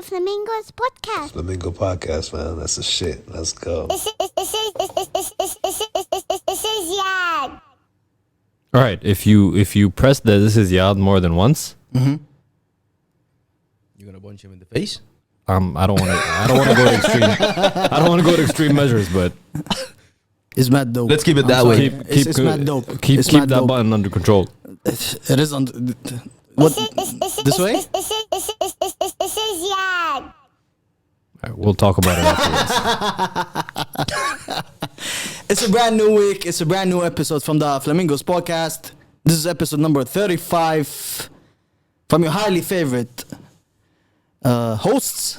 Flamingos podcast. Flamingo podcast, man. That's the shit. Let's go. This is Yad. All right, if you press the "this is Yad" more than once, You're gonna punch him in the face? I don't want to go to extreme. I don't want to go to extreme measures, but It's mad dope. Let's keep it I'm that sorry. way. It's mad dope. Keep It's mad that dope. button under control. It is on. What? This way? This is Yad. All right, we'll talk about it afterwards. It's a brand new week. It's a brand new episode from the Flamingos podcast. This is episode number 35 from your highly favorite hosts,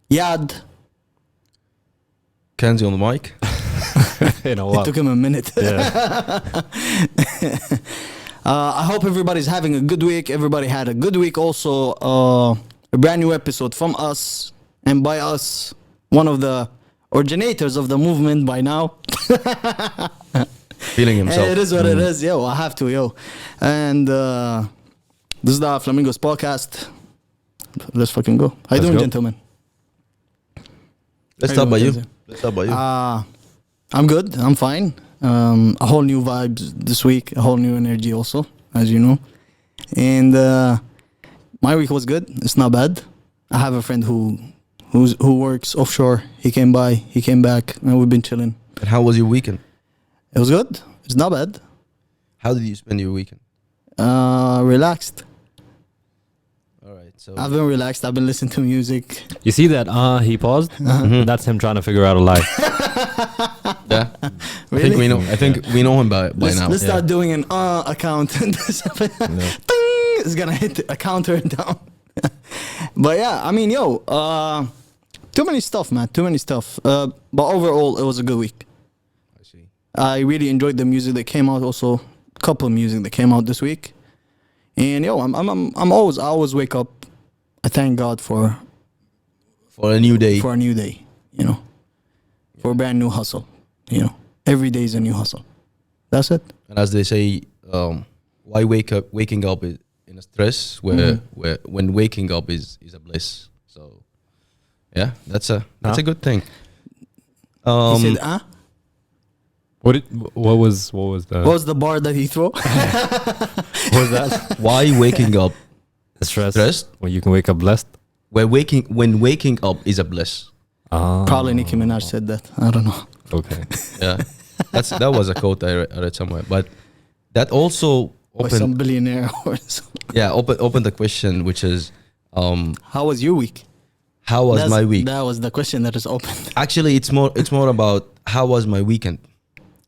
Yad. Kanzi on the mic. You know It what? took him a minute. Yeah. I hope everybody's having a good week. Everybody had a good week also. A brand new episode from us and by us, one of the originators of the movement by now. Feeling himself. It is what it is, yo. I have to, yo. And this is the Flamingos podcast. Let's fucking go. How you doing, go. gentlemen? Let's How talk about you you. doing, Let's talk about you. I'm good. I'm fine. A whole new vibes this week. A whole new energy also, as you know. And my week was good. It's not bad. I have a friend who works offshore. He came by. He came back, and we've been chilling. And how was your weekend? It was good. It's not bad. How did you spend your weekend? Relaxed. All right. So I've been relaxed. I've been listening to music. You see that? He paused. That's him trying to figure out a lie. yeah, Really? I think we know. I think we know him by now. Let's start doing an account. And Yeah. Ding! It's gonna hit a counter down. But yeah, I mean, too many stuff, man. Too many stuff. But overall, it was a good week. I see. I really enjoyed the music that came out. Also, a couple of music that came out this week. And I always wake up. I thank God for For a new day. a new day. For a brand new hustle. Every day is a new hustle. That's it. And as they say, why waking up is in a stress where when waking up is a bliss. So yeah, that's a good thing. He said, What was the? What was the bar that he threw? What was that? Why waking up Stressed? When you can wake up blessed. when waking up is a bliss. Probably Nicki Minaj said that. I don't know. Okay. Yeah, that was a quote I read somewhere. But that also Or some opened billionaire or something. opened the question, which is How was your week? how was my week? That was the question that is open. Actually, it's more about how was my weekend.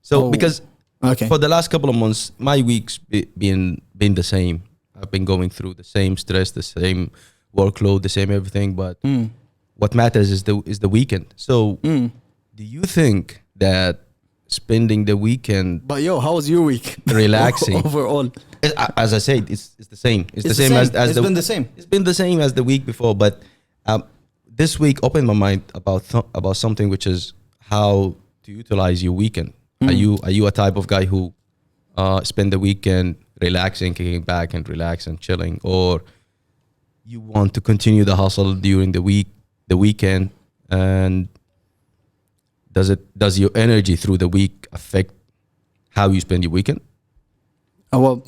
So Oh, because Okay. for the last couple of months, my weeks been the same. I've been going through the same stress, the same workload, the same everything. But what matters is the weekend. So, do you think that spending the weekend But how was your week? relaxing? Overall. As I said, it's the same. It's the It's same as It's been the same. It's been the same as the week before. But this week opened my mind about something, which is how to utilize your weekend. Are you a type of guy who spend the weekend relaxing, kicking back and relax and chilling, or you want to continue the hustle during the weekend? And does your energy through the week affect how you spend your weekend? Well,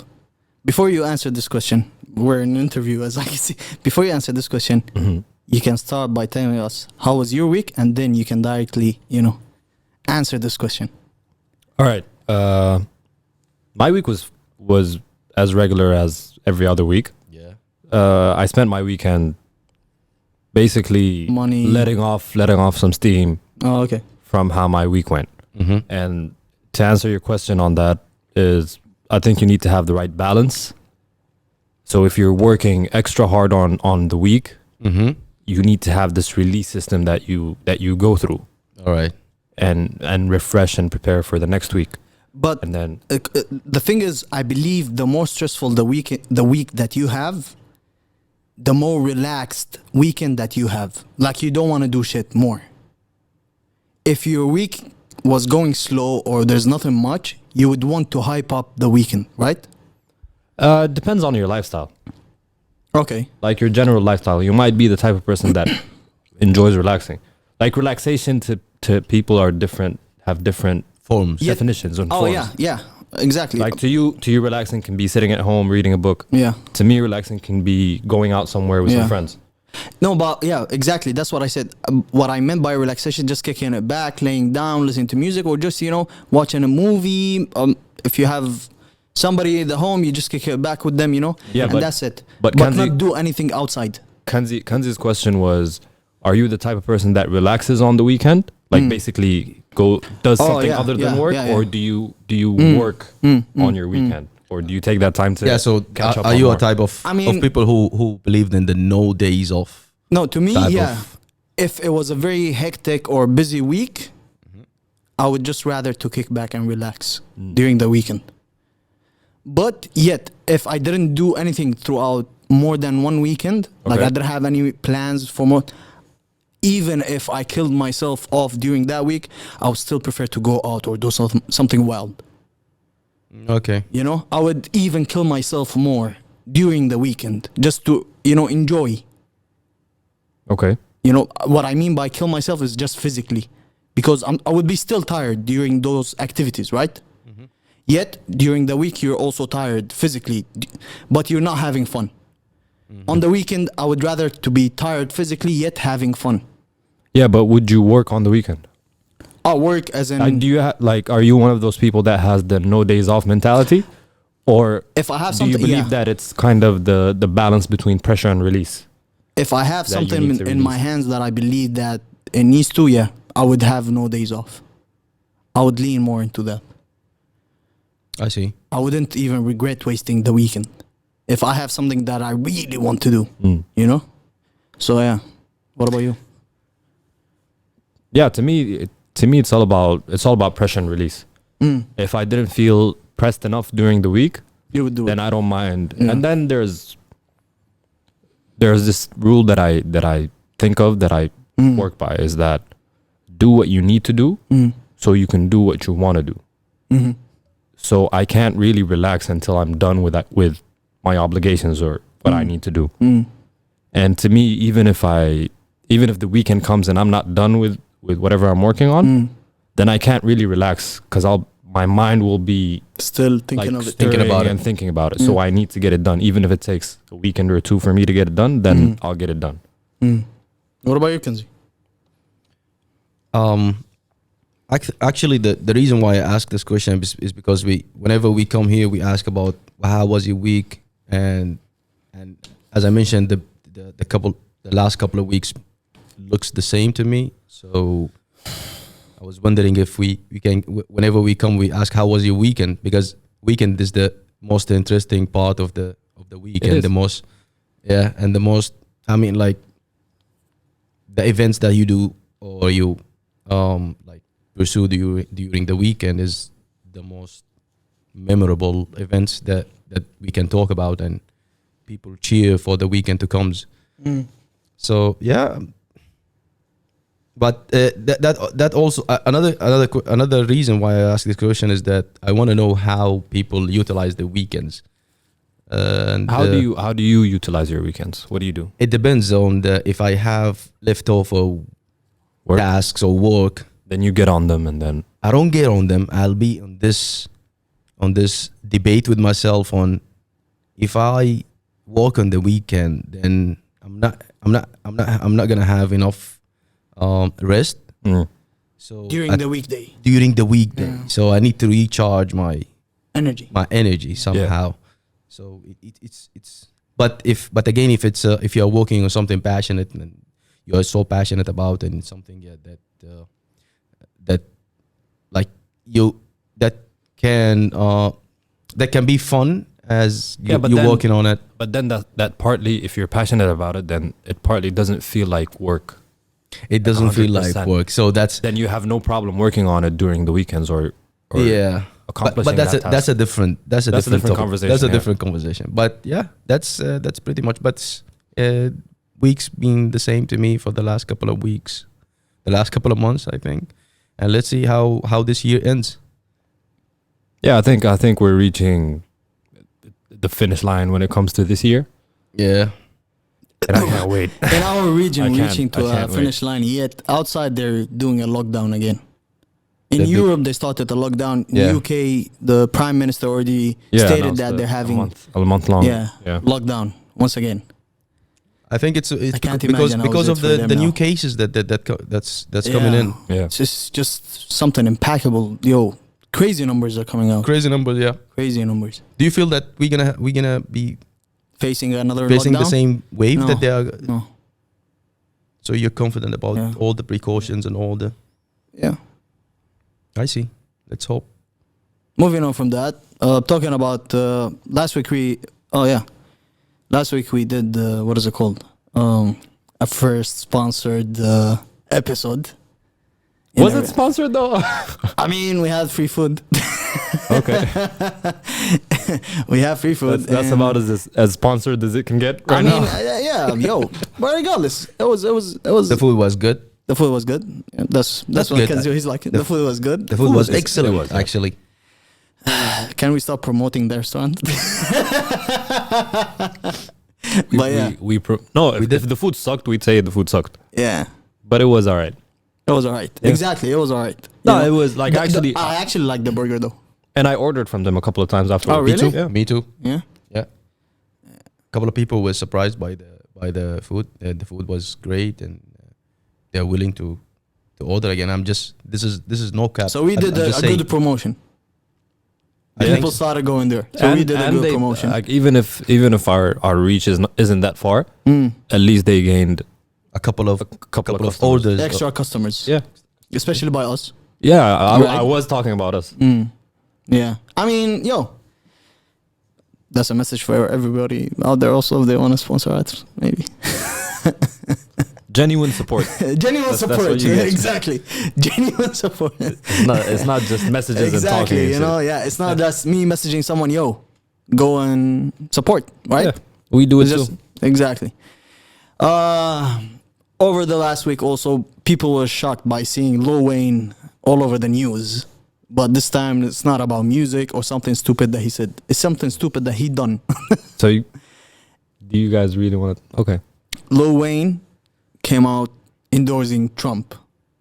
before you answer this question, we're in an interview, as I can see. Before you answer this question, you can start by telling us how was your week, and then you can directly, answer this question. All right. My week was as regular as every other week. Yeah. I spent my weekend basically Money. letting off some steam Oh, okay. from how my week went. Mm-hmm. And to answer your question on that is, I think you need to have the right balance. So if you're working extra hard on the week, Mm-hmm. you need to have this release system that you go through All right. and refresh and prepare for the next week. But And then the thing is, I believe the more stressful the week that you have, the more relaxed weekend that you have. Like, you don't want to do shit more. If your week was going slow or there's nothing much, you would want to hype up the weekend, right? Depends on your lifestyle. Okay. Like your general lifestyle. You might be the type of person that enjoys relaxing. Like relaxation to people are different, have different Forms. Yeah. definitions and Oh forms. yeah, exactly. Like to you, relaxing can be sitting at home reading a book. yeah. To me, relaxing can be going out somewhere with Yeah. some friends. No, but yeah, exactly. That's what I said. What I meant by relaxation, just kicking it back, laying down, listening to music, or just, watching a movie. If you have somebody at the home, you just kick it back with them, Yeah, and but- that's it. but But Kanzi- not do anything outside. Kanzi's question was, are you the type of person that relaxes on the weekend? Like basically does Oh, something yeah, other than yeah, work, yeah, or yeah. do you work on your weekend? Or do you take that time to Yeah. So catch up are on you more? a type of I mean- of people who believed in the no days off? No, to me, Type yeah. of- If it was a very hectic or busy week, I would just rather to kick back and relax during the weekend. But yet, if I didn't do anything throughout more than one weekend, like Okay. I didn't have any plans for more, even if I killed myself off during that week, I would still prefer to go out or do something wild. Okay. I would even kill myself more during the weekend just to, enjoy. Okay. What I mean by kill myself is just physically, because I would be still tired during those activities, right? Yet during the week you're also tired physically, but you're not having fun. On the weekend, I would rather to be tired physically yet having fun. Yeah, but would you work on the weekend? I work as in Do you are you one of those people that has the no days off mentality, or if I have do you something, believe that it's kind of the balance between pressure and release? if I have that you something need to in my release? hands that I believe that it needs to, yeah, I would have no days off. I would lean more into that. I see. I wouldn't even regret wasting the weekend if I have something that I really want to do. So yeah. What about you? Yeah, to me, it's all about pressure and release. If I didn't feel pressed enough during the week, You would do then it. I don't mind. Yeah. And then there's this rule that I think of, that I work by, is that do what you need to do so you can do what you want to do. So I can't really relax until I'm done with my obligations or what I need to do. And to me, even if the weekend comes and I'm not done with whatever I'm working on, then I can't really relax, because my mind will be Still thinking like of it. Thinking stirring about it. and thinking about it. So I need to get it done, even if it takes a weekend or two for me to get it done. Then I'll get it done. What about you, Kanzi? Actually, the reason why I ask this question is because whenever we come here, we ask about how was your week, and as I mentioned, the last couple of weeks looks the same to me. So I was wondering if we can, whenever we come, we ask how was your weekend, because weekend is the most interesting part of the week, It and is. the most I mean, like, the events that you do or you like pursue during the weekend is the most memorable events that we can talk about, and people cheer for the weekend to comes. So yeah, but that also another reason why I ask this question is that I want to know how people utilize the weekends. And How do you utilize your weekends? What do you do? it depends on if I have leftover Work? tasks or work. Then you get on them, and then I don't get on them. I'll be on this debate with myself on if I work on the weekend, then I'm not gonna have enough rest. So During the weekday. during the weekday, Yeah. so I need to recharge my Energy. somehow. So it's but again, if you're working on something passionate and you're so passionate about, and it's something that like you that can be fun as Yeah, but you're then- working on it. but then that partly, if you're passionate about it, then it partly doesn't feel like work. It doesn't feel like 100%. work. So that's Then you have no problem working on it during the weekends or yeah. accomplishing But that's that that's a task. different That's a different topic. conversation, That's a yeah. different conversation. But yeah, that's pretty much. But weeks been the same to me for the last couple of weeks, the last couple of months, I think. And let's see how this year ends. Yeah, I think we're reaching the finish line when it comes to this year, Yeah. and I can't wait. In our region, I can't- reaching I to a can't finish line, yet outside they're doing a lockdown again. In They do. Europe, they started the lockdown. Yeah. UK, the prime minister already Yeah, stated announced that they're having a month long. yeah, yeah. lockdown once again. I think it's I can't because imagine how because it's of for them the now. new cases that's coming in. Yeah. It's just something impeccable. Yo, crazy numbers are coming out. Crazy numbers, yeah. Crazy numbers. Do you feel that we're gonna be Facing another facing the lockdown? same wave No. that they are? No. So you're confident about Yeah. all the precautions and all the? Yeah. I see. Let's hope. Moving on from that, talking about last week we did what is it called? A first sponsored episode. Was it sponsored though? I mean, we had free food. Okay. We have free food. That's and- about as sponsored as it can get right I mean, now. yeah, yo. But regardless, it was. The food was good. The food was good. Yeah, that's That's what good. Kenzo, he's like. The food was good. The food was was- excellent, it was, yeah. actually. Can we stop promoting the restaurant? But yeah, If the food sucked, we'd say the food sucked, yeah, but it was all right. it was alright. Yeah. Exactly, it was alright. No, it was like actually, I actually like the burger though. and I ordered from them a couple of times after. Oh, really? Yeah. Me too. Yeah. Yeah. A couple of people were surprised by the food. The food was great, and they're willing to order again. This is no cap. So we did I'm a just saying. good promotion. I think People so. started going there. So we did a good they, promotion. Like even if our reach isn't that far, at least they gained a couple of couple of customers. orders. Extra customers. Yeah, Especially by us. yeah. Right. I was talking about us. Yeah. I mean, yo. That's a message for everybody out there also if they want to sponsor us, maybe. Genuine support. Genuine That's support. what you get. Exactly. Genuine support. It's not just messages and talking. Exactly. and You know, shit. yeah. It's not just me messaging someone, yo, go and support, right? Yeah, we do it It's too. just- exactly. Over the last week, also, people were shocked by seeing Lil Wayne all over the news. But this time, it's not about music or something stupid that he said. It's something stupid that he done. So, do you guys really want to? Okay. Lil Wayne came out endorsing Trump,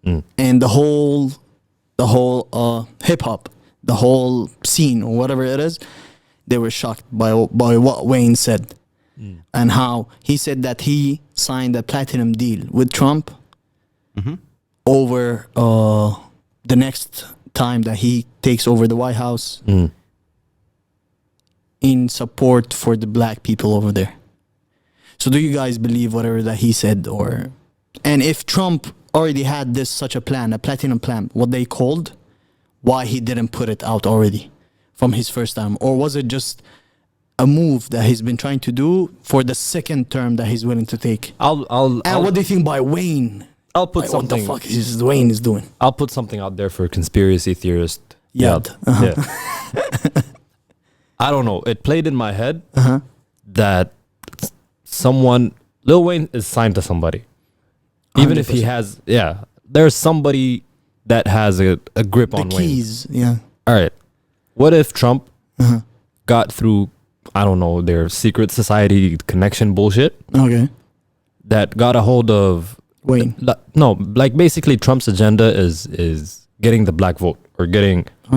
Mm. and the whole hip hop, the whole scene or whatever it is, they were shocked by what Wayne said. And how he said that he signed a platinum deal with Trump over the next time that he takes over the White House in support for the black people over there. So do you guys believe whatever that he said, or and if Trump already had this such a plan, a platinum plan, what they called, why he didn't put it out already from his first time, or was it just a move that he's been trying to do for the second term that he's willing to take? And what do you think by Wayne? I'll put Like, what the something. fuck is Wayne is doing? I'll put something out there for conspiracy theorist. Yad. Yeah. I don't know. It played in my head that Lil Wayne is signed to somebody. Even if he 100%. has, there's somebody that has a grip The on Wayne. keys, yeah. All right. What if Trump got through, I don't know, their secret society connection bullshit Okay. that got a hold of Wayne. No, like basically Trump's agenda is getting the black vote or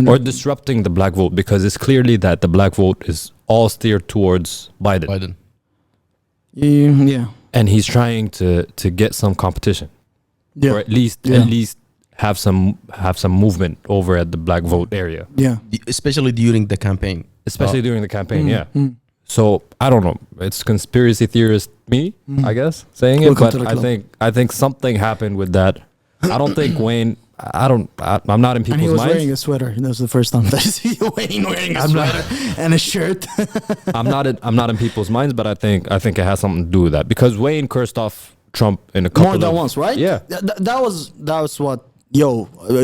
or disrupting the black vote, because it's clearly that the black vote is all steered towards Biden. Yeah. And he's trying to get some competition, Yeah. or at least have some movement over at the black vote area, Yeah. Especially during the campaign. especially during the campaign. So I don't know. It's conspiracy theorist me, I guess, saying it, Welcome but to the I club. think something happened with that. I don't think Wayne. I'm not in And he people's was minds. wearing a sweater. That was the first time that I see Wayne wearing a sweater and a shirt. I'm not in people's minds, but I think it has something to do with that, because Wayne cursed off Trump in a couple More than of, once, right? Yeah. That was what,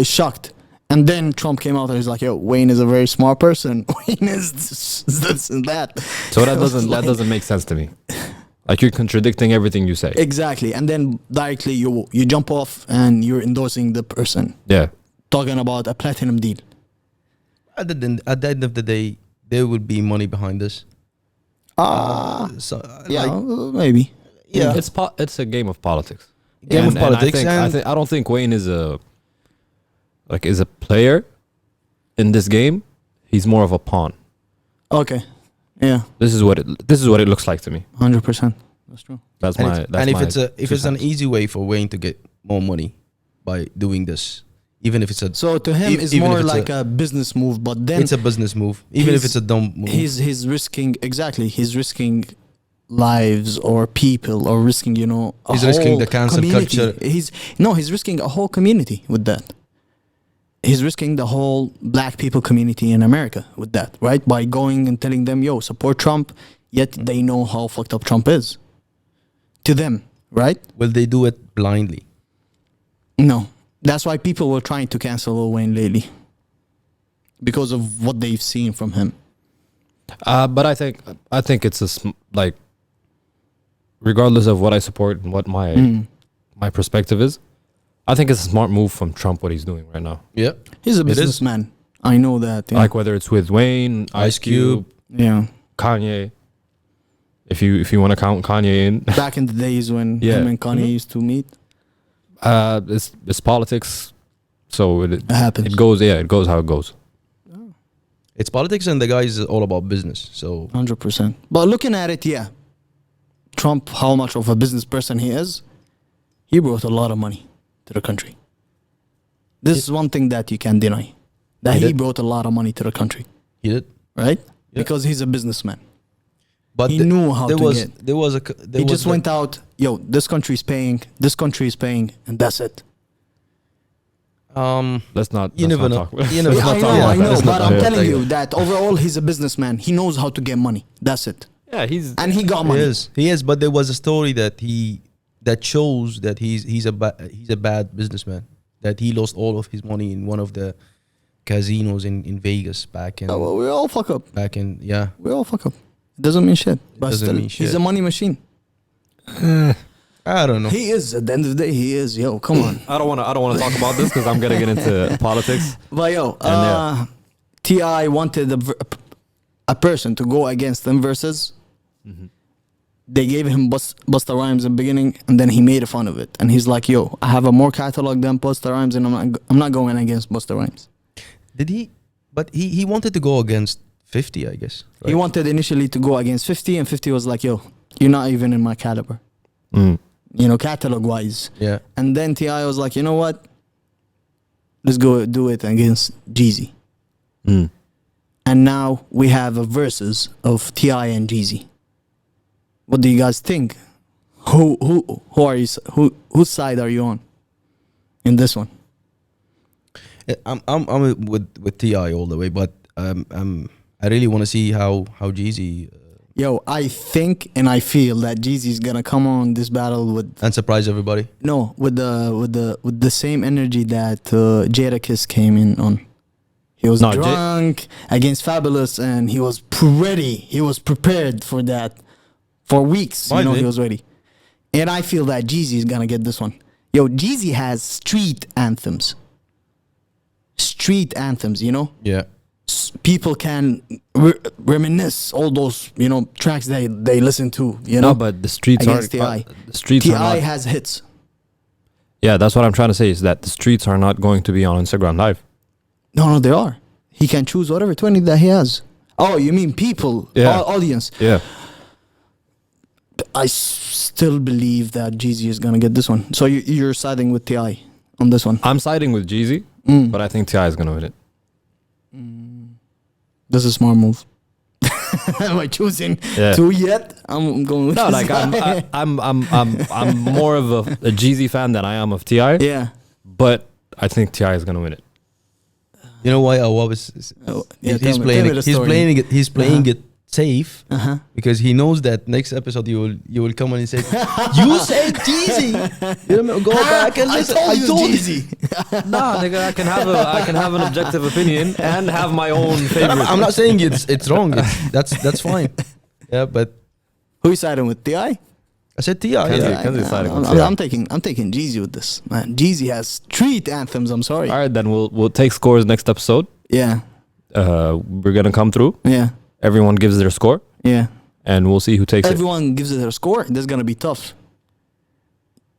shocked. And then Trump came out and he's like, yo, Wayne is a very smart person. Wayne is this and that. So that It was doesn't like- that doesn't make sense to me. Like, you're contradicting everything you say. Exactly. And then directly you jump off and you're endorsing the person. Yeah. Talking about a platinum deal. at the end of the day, there will be money behind this. So, Yeah, like, maybe. yeah, It's a game of politics. game of politics, I don't think Wayne is a player in this game. He's more of a pawn. Okay. Yeah, This is what it looks like to me. 100%. That's true. That's and, my. it's- That's and if my if it's an easy way for Wayne to get more money by doing this, even if it's a So to him, it's even if more it's like a business move, but then it's a business move, even if he's- it's a dumb move. he's risking he's risking lives or people or risking a He's risking whole the cancel community. culture. He's risking a whole community with that. He's risking the whole black people community in America with that, right? By going and telling them, yo, support Trump, yet they know how fucked up Trump is to them, right? Will they do it blindly? No. That's why people were trying to cancel Lil Wayne lately, because of what they've seen from him. But I think it's like, regardless of what I support and what my perspective is, I think it's a smart move from Trump what he's doing right now. Yeah, He's a It is. businessman. I know that. Yeah. Like whether it's with Wayne, Ice Cube, yeah. Kanye. If you want to count Kanye in, Back in the days when Yeah. him and Kanye used to meet, it's politics, so it happens. it goes how it goes. it's politics, and the guy is all about business. So 100%. But looking at it, yeah, Trump, how much of a business person he is, he brought a lot of money to the country. This is one thing that you can't deny, that He he did. brought a lot of money to the country, he did, right? Yeah. Because he's a businessman. but He knew how there to was get. there was a there He was just went out, yo, this country is paying, and that's it. Let's not. You let's never not know. talk about- You never let's know. not talk about I that. know, Let's not but talk I'm about telling that. you that overall he's a businessman. He knows how to get money. That's it. Yeah, he's And he got He money. is, but there was a story that shows that he's a bad businessman. That he lost all of his money in one of the casinos in Vegas back in Oh, well, we all fuck up. yeah. We all fuck up. It doesn't mean shit. But doesn't still, mean he's shit. a money machine. I don't know. He is. At the end of the day, he is. Yo, come on. I don't want to talk about this because I'm gonna get into politics. But yo, And, T.I. wanted a person to go against them versus. They gave him Busta Rhymes in the beginning, and then he made fun of it. And he's like, "Yo, I have a more catalog than Busta Rhymes, and I'm not going against Busta Rhymes." Did he? But he wanted to go against 50, I guess. He right? wanted initially to go against 50, and 50 was like, "Yo, you're not even in my caliber, catalog wise." Yeah. And then T.I. was like, "You know what? Let's go do it against Jeezy." And now we have a versus of T.I. and Jeezy. What do you guys think? Who are you? Whose side are you on in this one? I'm with Ti all the way, but I really want to see how Jeezy Yo, I think and I feel that Jeezy's gonna come on this battle with and surprise everybody. with the same energy that Jadakiss came in on. He was No, drunk against Fabulous, and he was ready. He was prepared for that for weeks. Why He did? was ready. And I feel that Jeezy is gonna get this one. Yo, Jeezy has street anthems. Street anthems, Yeah. People can reminisce all those, tracks they listen to, No, but the streets are against T.I. the streets are T.I. not. has hits. Yeah, that's what I'm trying to say is that the streets are not going to be on Instagram Live. No, they are. He can choose whatever 20 that he has. Oh, you mean people, Yeah. audience. Yeah. I still believe that Jeezy is gonna get this one. So you're siding with T.I. on this one. I'm siding with Jeezy, Mm. but I think T.I. is going to win it. This is a smart move. Am I choosing Yeah. two yet? I'm going with No, this like guy. I'm more of a Jeezy fan than I am of T.I. Yeah. But I think T.I. is going to win it. You know why Awab is Oh, yeah, he's tell playing me it. the He's story. playing it. He's playing it safe Uh-huh. because he knows that next episode you will come on and say you said Jeezy. Go back and listen. I told you, you. Jeezy. Nah, nigga, I can have an objective opinion and have my own favorite. I'm not saying it's wrong. That's fine. Yeah, but Who you siding with? T.I.? I said Ti. Kanzi. Yeah. Kanzi siding with I'm, T.I. I'm taking Jeezy with this, man. Jeezy has street anthems. I'm sorry. All right, then we'll take scores next episode. Yeah. we're gonna come through. Yeah, Everyone gives their score, yeah. and we'll see who takes it. Everyone gives it a score. This is gonna be tough.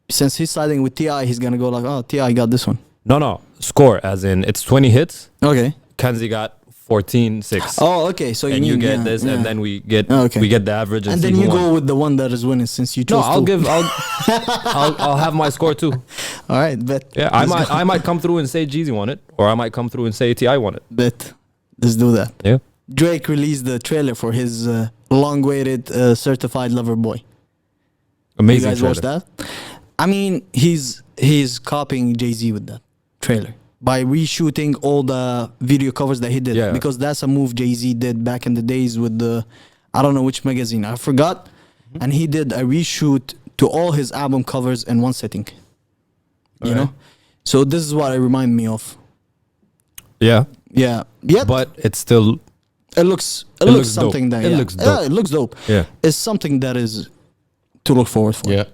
Since he's siding with Ti, he's gonna go like, "Oh, Ti got this one." No, score as in it's 20 hits. Okay. Kanzi got 14-6. Oh, okay. So and you mean, get yeah, this, yeah. and then we get Okay. the average, and And see then who you won. go with the one that is winning since you chose. No, I'll to. give. I'll have my score too. All right, bet. Yeah, I might come through and say Jeezy won it, or I might come through and say Ti won it. Bet. Let's do that. Yeah. Drake released the trailer for his long-awaited Certified Lover Boy. Amazing. You guys watched that? I mean, he's copying Jay-Z with that trailer by reshooting all the video covers that he did. Yeah. Because that's a move Jay-Z did back in the days with the, I don't know which magazine, I forgot. And he did a reshoot to all his album covers in one sitting. You know? So this is what it reminded me of. Yeah, Yeah. Yet, but it's still it looks looks something dope. that It yeah. looks Yeah, dope. it looks dope. yeah. It's something that is to look forward for. Yeah.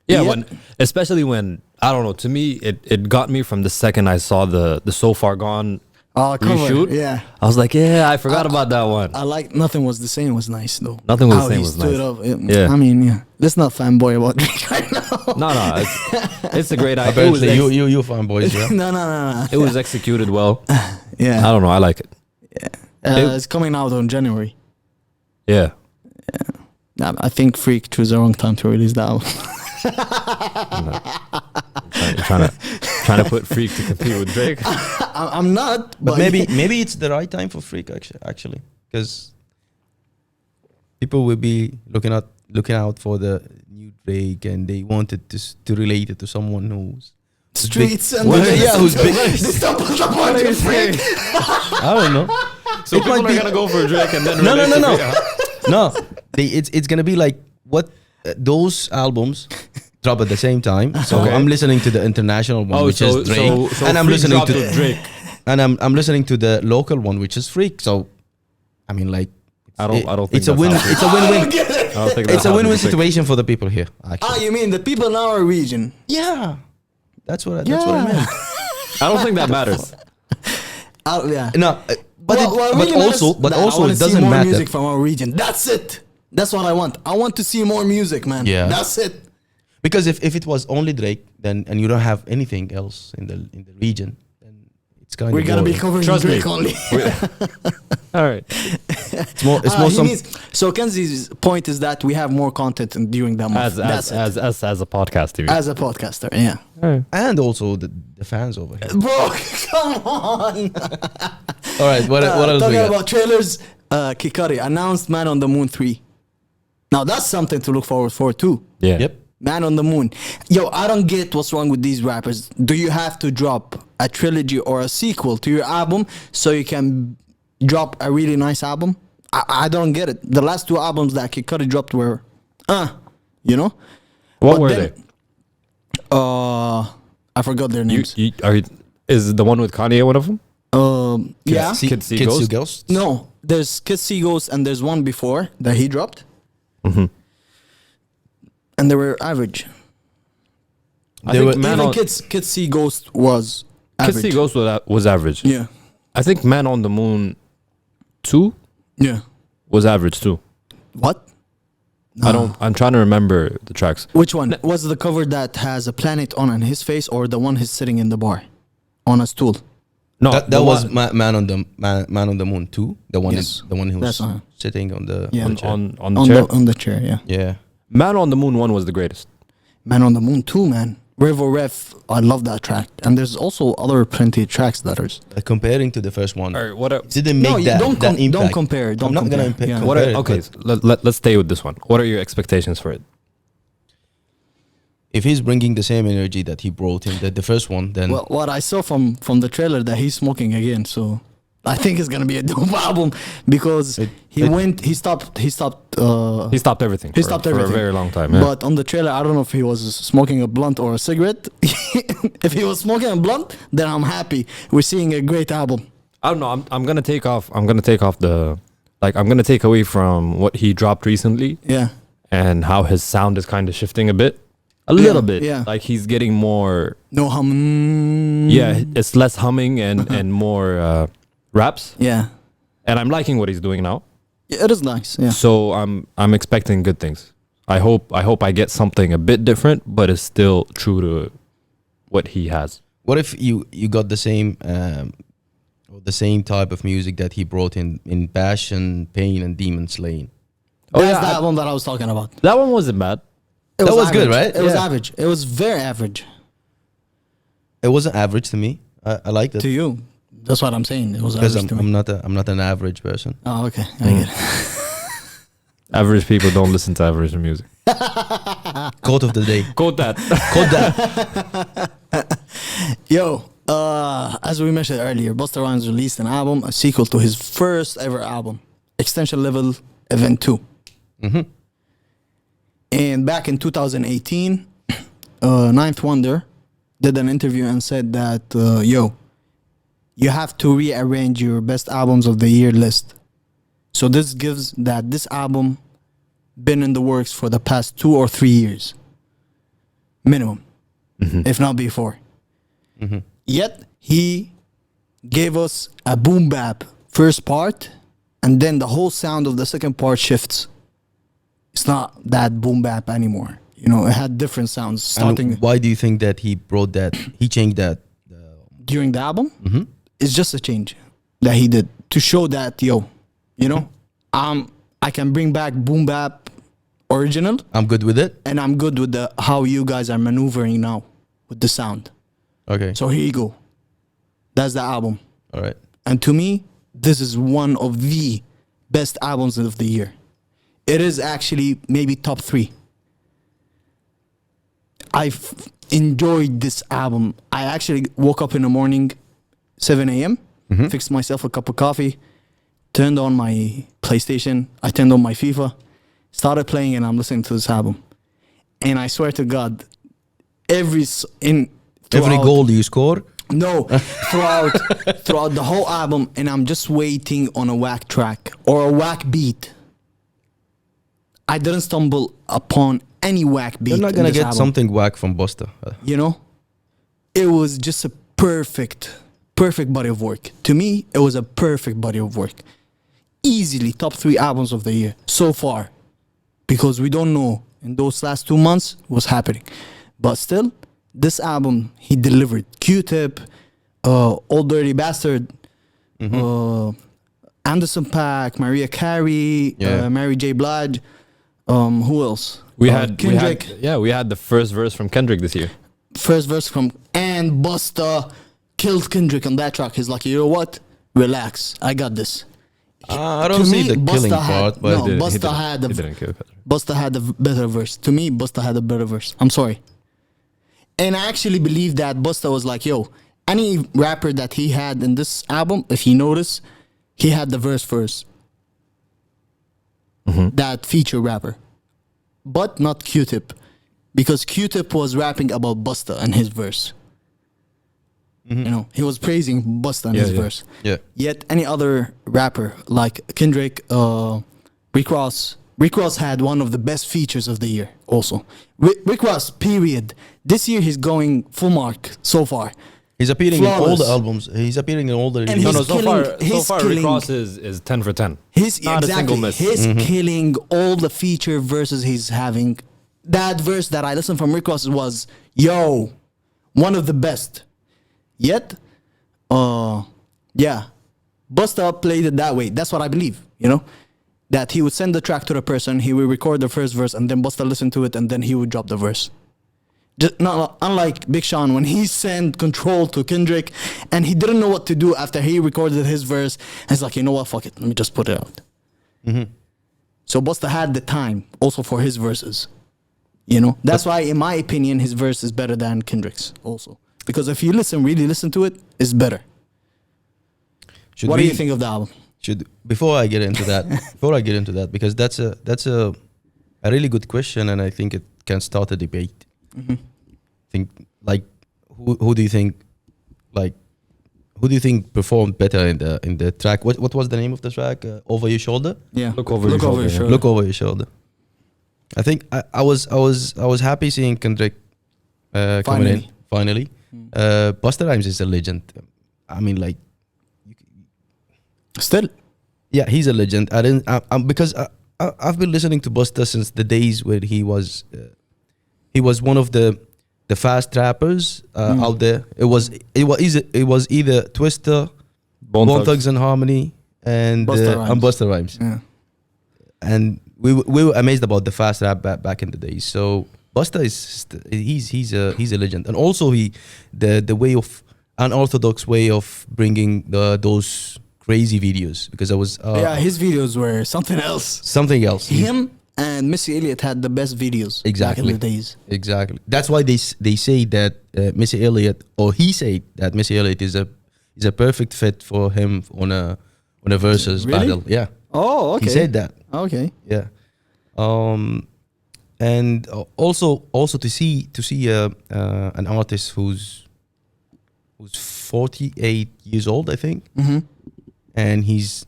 Yeah, Yeah. when especially when I don't know. To me, it got me from the second I saw the So Far Gone Cover, reshoot. yeah. I was like, yeah, I forgot about that one. I like Nothing Was the Same was nice though. Nothing Was the How Same he was stood nice. up. Yeah. I mean, yeah. Let's not fanboy about Drake right now. No, it's a great idea. Apparently, you fanboys, yeah. No. It was executed well. I Yeah. don't know. I like it. It's coming out on January. Yeah. I think Freak chose the wrong time to release that album. Trying to put Freak to compete with Drake. I'm not, But maybe it's the right time for Freak actually, because people will be looking out for the new Drake, and they wanted to relate it to someone who's Streets and who's big. Stop the Freak. I don't know. So It might people are be- gonna go for Drake and then No. Freak. No, it's gonna be like what those albums drop at the same time. So Okay. I'm listening to the international one, which is Drake, and I'm Freak listening dropped to with Drake. and I'm listening to the local one, which is Freak. So, I mean, like, I don't think it's a that's win. how It's a win-win. I don't think It's that's a how win-win it's picked. situation for the people here. Ah, Actually, you mean the people in our region? yeah, that's what I meant. I don't think that matters. Yeah. No, but What really but matters- also I wanna it see doesn't more matter. music from our region. That's it. That's what I want. I want to see more music, man. Yeah. That's it. Because if it was only Drake, then and you don't have anything else in the region, then it's kind We're of gonna be boring. covering Trust me. Drake only. All right. It's more He some. needs- so Kanzi's point is that we have more content during that month. That's it. As a podcast, even. As a podcaster, yeah. And also the fans over here. Bro, come on. All right, what else we Talking got? about trailers, Cudi announced Man on the Moon 3. Now that's something to look forward for too. Yeah. Yep. Man on the Moon. Yo, I don't get what's wrong with these rappers. Do you have to drop a trilogy or a sequel to your album so you can drop a really nice album? I don't get it. The last two albums that Cudi dropped were, you know? What But were then- I forgot their they? names. Is the one with Kanye one of them? Yeah. Kids See Kids See Ghosts? Ghosts? No, there's Kids See Ghosts and there's one before that he dropped. And they were average. I think Man Even on Kids See Ghost was average. Kids See Ghosts was average. Yeah. I think Man on the Moon 2 Yeah. was average too. What? I'm trying to remember the tracks. Which one? Was the cover that has a planet on his face or the one he's sitting in the bar on a stool? No, That the was one Man on the Moon 2. The one Yes. the one who was That's sitting on the Yeah. on the chair. on the chair. On the chair, yeah. Yeah. Man on the Moon 1 was the greatest. Man on the Moon 2, man. Revo Ref, I love that track. And there's also other plenty of tracks that are. Comparing to the first one, All right, what? it didn't make No, you that don't that impact. don't compare. Don't I'm not compare. gonna impa- Yeah. What? compare it, Okay, but let's stay with this one. What are your expectations for it? if he's bringing the same energy that he brought in the first one, then Well, what I saw from the trailer that he's smoking again, so I think it's gonna be a dope album because he stopped He stopped everything. He for- stopped for everything. a very long time. Yeah. But on the trailer, I don't know if he was smoking a blunt or a cigarette. If he was smoking a blunt, then I'm happy. We're seeing a great album. I don't know. I'm gonna take off. I'm gonna take off the, like, I'm gonna take away from what he dropped recently Yeah. and how his sound is kind of shifting a bit, a little bit. yeah. Like he's getting more. No hum. Yeah, it's less humming and more raps, Yeah. and I'm liking what he's doing now. Yeah, it is nice. Yeah. So I'm expecting good things. I hope I get something a bit different, but it's still true to what he has. What if you got the same or the same type of music that he brought in Passion, Pain, and Demon Slaying? Oh, That's yeah, the I- album that I was talking about. That one wasn't bad. It That was good, average. right? It was Yeah. average. It was very average It wasn't average to me. I liked it to you. That's what I'm saying. It was because average to me. I'm not an average person. Oh, okay. I Mm. get it. Average people don't listen to average music. Quote of the day. Quote that. Quote that. Yo, as we mentioned earlier, Busta Rhymes released an album, a sequel to his first ever album, Extension Level Event 2. Mm-hmm. And back in 2018, Ninth Wonder did an interview and said that, yo, you have to rearrange your best albums of the year list. So this gives that this album been in the works for the past 2 or 3 years. Minimum. If not before. Yet he gave us a boom bap first part, and then the whole sound of the second part shifts. It's not that boom bap anymore. You know, it had different sounds starting And why do you think that he brought that? He changed that. during the album. It's just a change that he did to show that, yo, you know, I can bring back boom bap original, I'm good with it. and I'm good with the how you guys are maneuvering now with the sound. Okay. So here you go. That's the album. All right. And to me, this is one of the best albums of the year. It is actually maybe top 3. I've enjoyed this album. I actually woke up in the morning, 7 a.m., fixed myself a cup of coffee, turned on my PlayStation, I turned on my FIFA, started playing, and I'm listening to this album. And I swear to God, Every throughout- goal you score. no, throughout the whole album, and I'm just waiting on a whack track or a whack beat. I didn't stumble upon any whack beat. You're not in gonna this get album. something whack from Busta. You know, it was just a perfect body of work. To me, it was a perfect body of work. Easily top 3 albums of the year so far, because we don't know in those last 2 months what's happening, but still. This album, he delivered. Q-Tip, Old Dirty Bastard, Anderson .Paak, Mariah Carey, Yeah. Mary J. Blige. Who else? We had Kendrick. we had the first verse from Kendrick this year. First verse from and Busta killed Kendrick on that track. He's like, you know what? Relax, I got this. I don't To see me, the killing Busta had- part, but no, He didn't- Busta he didn't- had he the- didn't kill Kendrick. Busta had a better verse. To me, Busta had a better verse. I'm sorry. And I actually believe that Busta was like, yo, any rapper that he had in this album, if you notice, he had the verse first. That feature rapper. But not Q-Tip. Because Q-Tip was rapping about Busta and his verse. You know, he was praising Busta and Yeah, his yeah. verse. yeah. Yet any other rapper like Kendrick, Rick Ross had one of the best features of the year also. Rick Ross, period. This year he's going full mark so far. He's appearing in all the Flawless. albums. He's appearing in all the. And No, he's no. killing- So far, Rick killing- Ross is 10 for 10. He's Not a single miss. He's killing all the feature verses he's having. That verse that I listened from Rick Ross was, yo, one of the best. Yet, yeah, Busta played it that way. That's what I believe, you know? That he would send the track to the person, he would record the first verse, and then Busta listened to it, and then he would drop the verse. Just not unlike Big Sean when he sent Control to Kendrick, and he didn't know what to do after he recorded his verse. And he's like, you know what, fuck it, let me just put it out. So Busta had the time also for his verses. You know, that's why, in my opinion, his verse is better than Kendrick's also. Because if you really listen to it, it's better. Should What do we- you think of the album? Before I get into that, because that's a really good question, and I think it can start a debate. Think like who do you think performed better in the track? What was the name of the track? Over Your Shoulder. Yeah, Look over your shoulder, yeah. Look Over Your Shoulder. I think I was happy seeing Kendrick coming in finally. Busta Rhymes is a legend. I mean, like Still. Yeah, he's a legend. I didn't because I've been listening to Busta since the days where he was one of the fast rappers out there. It was either Twista, Bone Thugs and Harmony, and Busta Rhymes. Yeah. And we were amazed about the fast rap back in the days. So Busta he's a legend, and also the way of unorthodox way of bringing those crazy videos, because I was his videos were something else. Something else. Him and Missy Elliott had the best videos back in the days. Exactly. That's why they say that Missy Elliott, or he said that Missy Elliott is a perfect fit for him on a versus battle. Yeah. Oh, okay. He said that. Okay. Yeah. And also to see an artist who's 48 years old, I think, and he's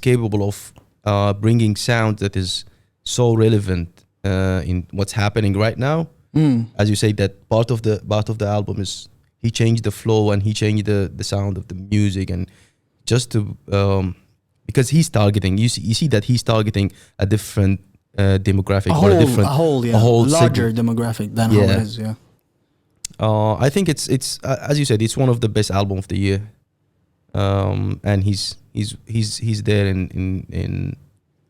capable of bringing sound that is so relevant in what's happening right now. As you say, that part of the album is he changed the flow and he changed the sound of the music, and just to because he's targeting, you see that he's targeting a different demographic, a whole larger segment. demographic than how it is. Yeah. I think it's as you said, it's one of the best album of the year, and he's there in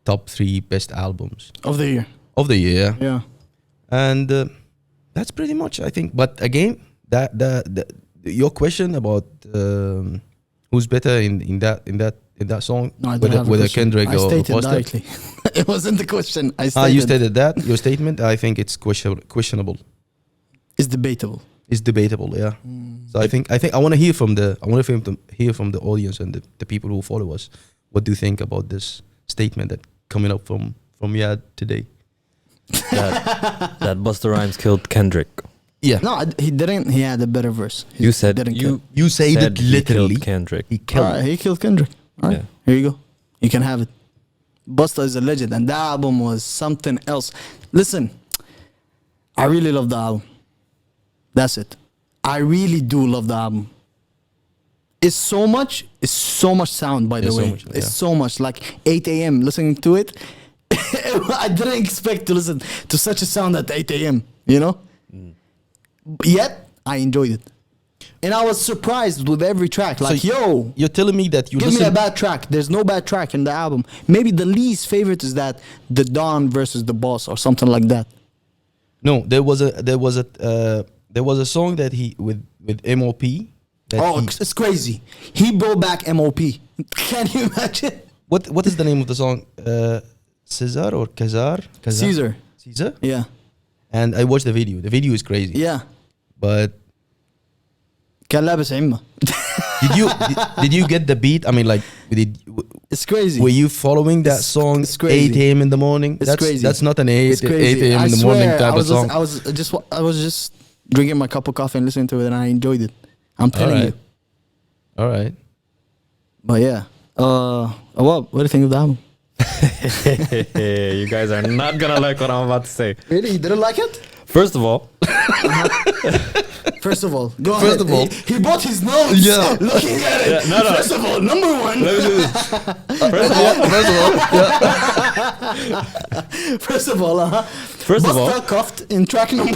top 3 best albums Of the year. Yeah, and that's pretty much, I think. But again, that your question about who's better in that song, No, I don't have a whether question. Kendrick I or stated Busta. directly. It wasn't the question. I stated. You stated that your statement. I think it's questionable. It's debatable. It's debatable, yeah. So I think I want to hear from the audience and the people who follow us. What do you think about this statement that coming up from Yad today? That Busta Rhymes killed Kendrick. Yeah. No, he didn't. He had a better verse. He You said didn't You said it he literally. killed Kendrick. He killed. Alright, he killed Kendrick. All right, Yeah. here you go. You can have it. Busta is a legend, and that album was something else. Listen, I really love the album. That's it. I really do love the album. It's so much sound, by the It's so way. much, It's yeah. so much. Like 8 a.m. listening to it. I didn't expect to listen to such a sound at 8 a.m., you know? Yet, I enjoyed it. And I was surprised with every track. Like, So you're telling me that you give me a listen. bad track. There's no bad track in the album. Maybe the least favorite is that the Don versus the Boss or something like that. No, there was a song that he with MOP. It's crazy. He brought back MOP. Can you imagine? What is the name of the song? Cesar or Kazar? Caesar. Caesar. Yeah. And I watched the video. The video is crazy. Yeah. But كان لابس عمة. did you get the beat? I mean, like, It's crazy. were you following that song? it's crazy. 8 a.m. in the morning. It's that's crazy. That's not an 8 It's crazy. a.m. in the morning type of song. I was just drinking my cup of coffee and listening to it, and I enjoyed it. I'm telling you. All right. But yeah. Awab, what do you think of the album? You guys are not gonna like what I'm about to say. Really? You didn't like it? First of all, First of all, go First ahead. of all. He bought his notes. Yeah. Looking at it. Yeah, no. First of all, number one. let me do this. First of all, First of all, Busta cuffed in track number.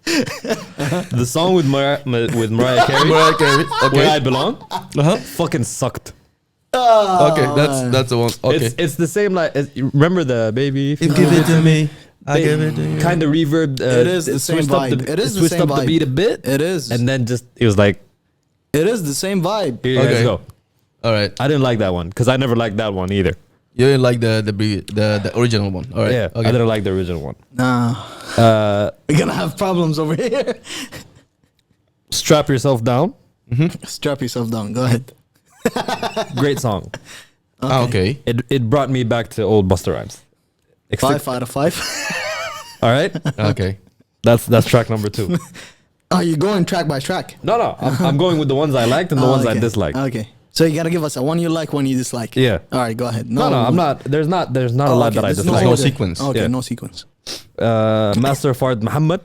the song with Mariah Carey, Where I Belong, fucking sucked. Okay, that's the one. Okay. It's the same like remember the baby. If you give it to me, I give it to you. Kind of reverb. It is the same switched up vibe. It is the switched same up the vibe. beat a bit. It is. And then just it was like, It is the same vibe. here you guys Okay. go. All right. I didn't like that one because I never liked that one either. You didn't like the original one. All right. Yeah, Okay. I didn't like the original one. Nah, we're gonna have problems over here. Strap yourself down. Strap yourself down. Go ahead. Great song. Okay. It brought me back to old Busta Rhymes. 5 out of 5. All right, Okay. that's track number 2. Oh, you're going track by track. No, I'm going with the ones I liked and the ones I okay. disliked. Okay. So you gotta give us a one you like, one you dislike. Yeah. All right, go ahead. No, I'm not. There's not a lot that I there's dislike. no order. sequence. Okay, Yeah. no sequence. Master Fard Muhammad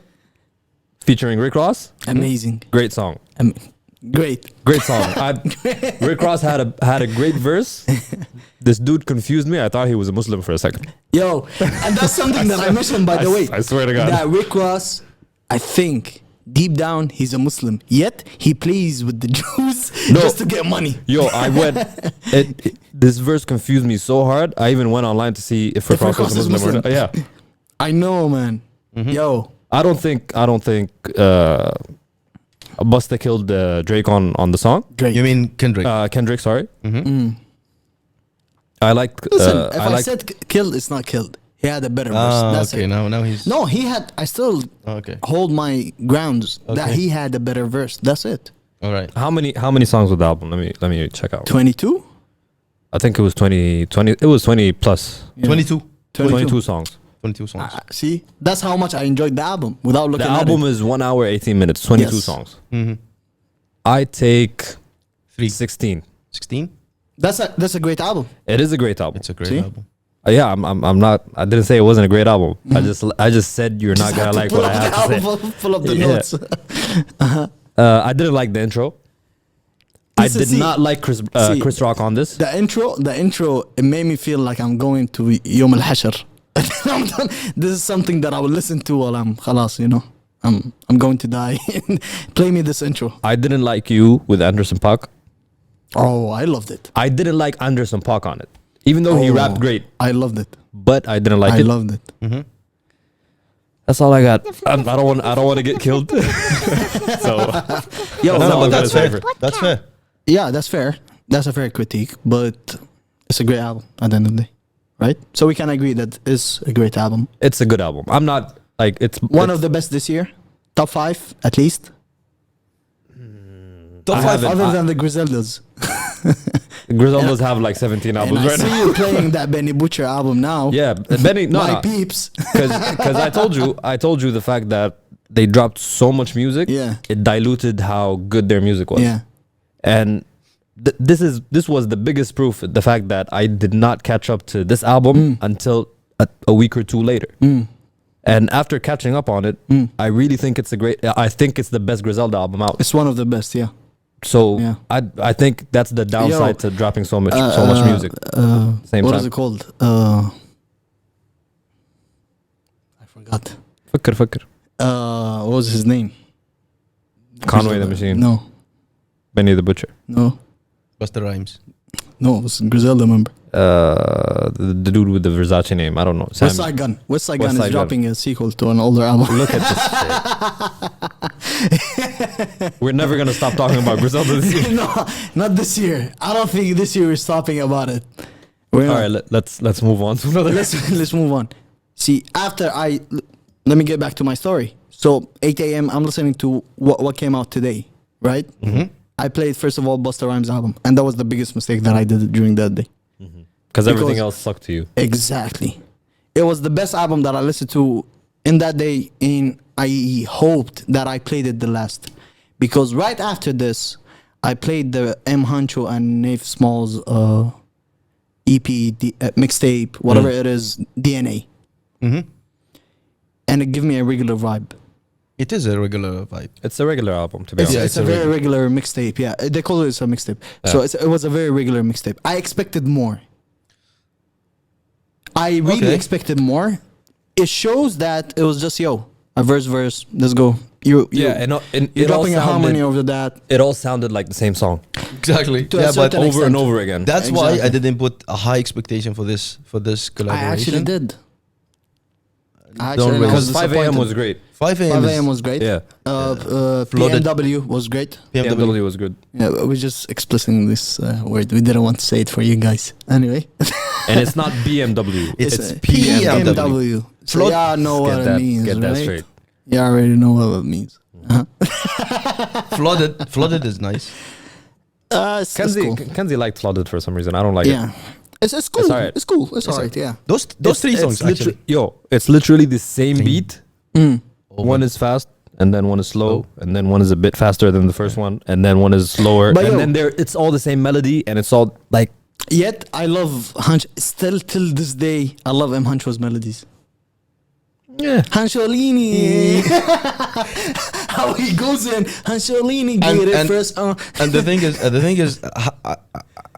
featuring Rick Ross. Amazing. Great song. Great. Great song. Rick Ross had a great verse. This dude confused me. I thought he was a Muslim for a second. Yo, and that's something that I mentioned, by the way. I swear to God. That Rick Ross, I think, deep down, he's a Muslim. Yet, he plays with the Jews just to get money. Yo, I went. This verse confused me so hard. I even went online to see if Rick Ross was a Muslim or not. Yeah. I know, man. Yo. I don't think Busta killed Drake on the song. Drake. You mean Kendrick? Kendrick, sorry. I like. Listen, if I said killed, it's not killed. He had a better verse. That's okay. it. Now he's No, he had. I still okay. hold my grounds that Okay. he had a better verse. That's it. All right. How many songs with the album? Let me check out. 22? I think it was 20. It was 20 plus. Yeah. 22. 22 songs. 22 songs. See, that's how much I enjoyed the album without looking The at album it. is 1 hour 18 minutes. 22 Yes. songs. Mm-hmm. I take 16. 16. That's a great album. It is a great album. It's a great See? album. Yeah, I'm not. I didn't say it wasn't a great album. I just said you're not gonna like what I have to say. Pull up the Yeah. notes. I didn't like the intro. I Listen, did see- not like Chris Rock on this. The intro, it made me feel like I'm going to Yom Al Hashr. I'm done. This is something that I will listen to while I'm khalas, you know. I'm going to die. Play me this intro. I didn't like You with Anderson .Paak. Oh, I loved it. I didn't like Anderson .Paak on it, even though he Oh, rapped great. I loved it. But I didn't like I it. loved it. Mm-hmm. That's all I got. I don't want to get killed. So Yo, That's No, all but I gotta that's say. fair. That's fair. yeah, that's fair. That's a fair critique, but it's a great album at the end of the day, right? So we can agree that it's a great album. It's a good album. I'm not like it's One of the best this year. Top 5 at least. Top I five have other than the Griseldas. Griseldas have like 17 And albums I right see now. you playing that Benny Butcher album now. Yeah, Benny. No, My no. peeps. Because I told you the fact that they dropped so much music. Yeah. It diluted how good their music was. Yeah. And this was the biggest proof, the fact that I did not catch up to this album until a week or two later. And after catching up on it, I really think it's I think it's the best Griselda album out. It's one of the best, yeah. So Yeah. I think that's the downside to dropping so much music. Same What time. is it called? I forgot. فكر. What was his name? Conway the Machine. No. Benny the Butcher. No. Busta Rhymes. No, it was Griselda member. The dude with the Versace name. I don't know. West Side Gun. West Side Gun West is Side Gun. dropping a sequel to an older album. Look at this shit. We're never gonna stop talking about Griselda this year. No, not this year. I don't think this year we're stopping about it. We're All not. right, let's move on to another. let's move on. See, let me get back to my story. So 8 a.m. I'm listening to what came out today, right? I played first of all Busta Rhymes album, and that was the biggest mistake that I did during that day. Because everything Because- else sucked to you. Exactly. It was the best album that I listened to in that day, and I hoped that I played it the last. Because right after this, I played the M. Huncho and Nave Smalls EP, mixtape, whatever it is, DNA. Mm-hmm. And it gave me a regular vibe. It is a regular vibe. It's a regular album, to be It's, honest. it's a very regular mixtape. Yeah, they call it a mixtape. So it was a very regular mixtape. I expected more. I really Okay. expected more. It shows that it was just a verse. Let's go. Yeah, You're it all dropping a harmony sounded, over that. it all sounded like the same song Exactly. To a Yeah, but certain over and extent. over again. that's why I Exactly. didn't put a high expectation for this I collaboration. actually did. Don't really- I was Because 5 a.m. was disappointed. great. 5 a.m. 5 is- a.m. was great. Yeah. Flooded. BMW was great. BMW was good. Yeah, we're just explicit this word. We didn't want to say it for you guys. Anyway, And it's not BMW. It's It's BMW. BMW. So Flood- yeah, I know what it means, Get that right? straight. Yeah, I already know what it means. Flooded is nice. It's cool. Kanzi liked Flooded for some reason. I don't like it. Yeah, it's cool. It's alright. It's cool. It's alright. Yeah. Those three songs actually. It's literally the same beat. Mm. One is fast, and then one is slow, and then one is a bit faster than the first one, and then one is slower, But and yo- then it's all the same melody, and it's all like Yet I love Hunch. Still till this day, I love M Huncho's melodies. Yeah. Hansholini. How he goes in. Hansholini get it first. And the thing is,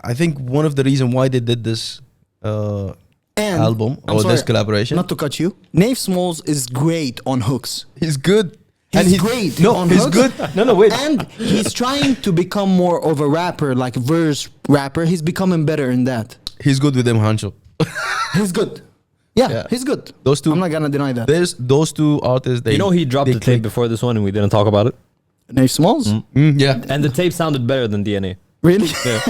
I think one of the reasons why they did this album I'm or sorry, this collaboration. Not to cut you. Nave Smalls is great on hooks. He's good. He's great. No, on he's hooks. good. No, wait. And he's trying to become more of a rapper, like verse rapper. He's becoming better in that. He's good with them, Hancho. He's good. Yeah, Yeah. he's good. Those two. I'm not gonna deny that. There's those two artists. They, You know, he dropped they the tape click. before this one and we didn't talk about it. Nave Smalls? Yeah. And the tape sounded better than DNA. Really? Yeah.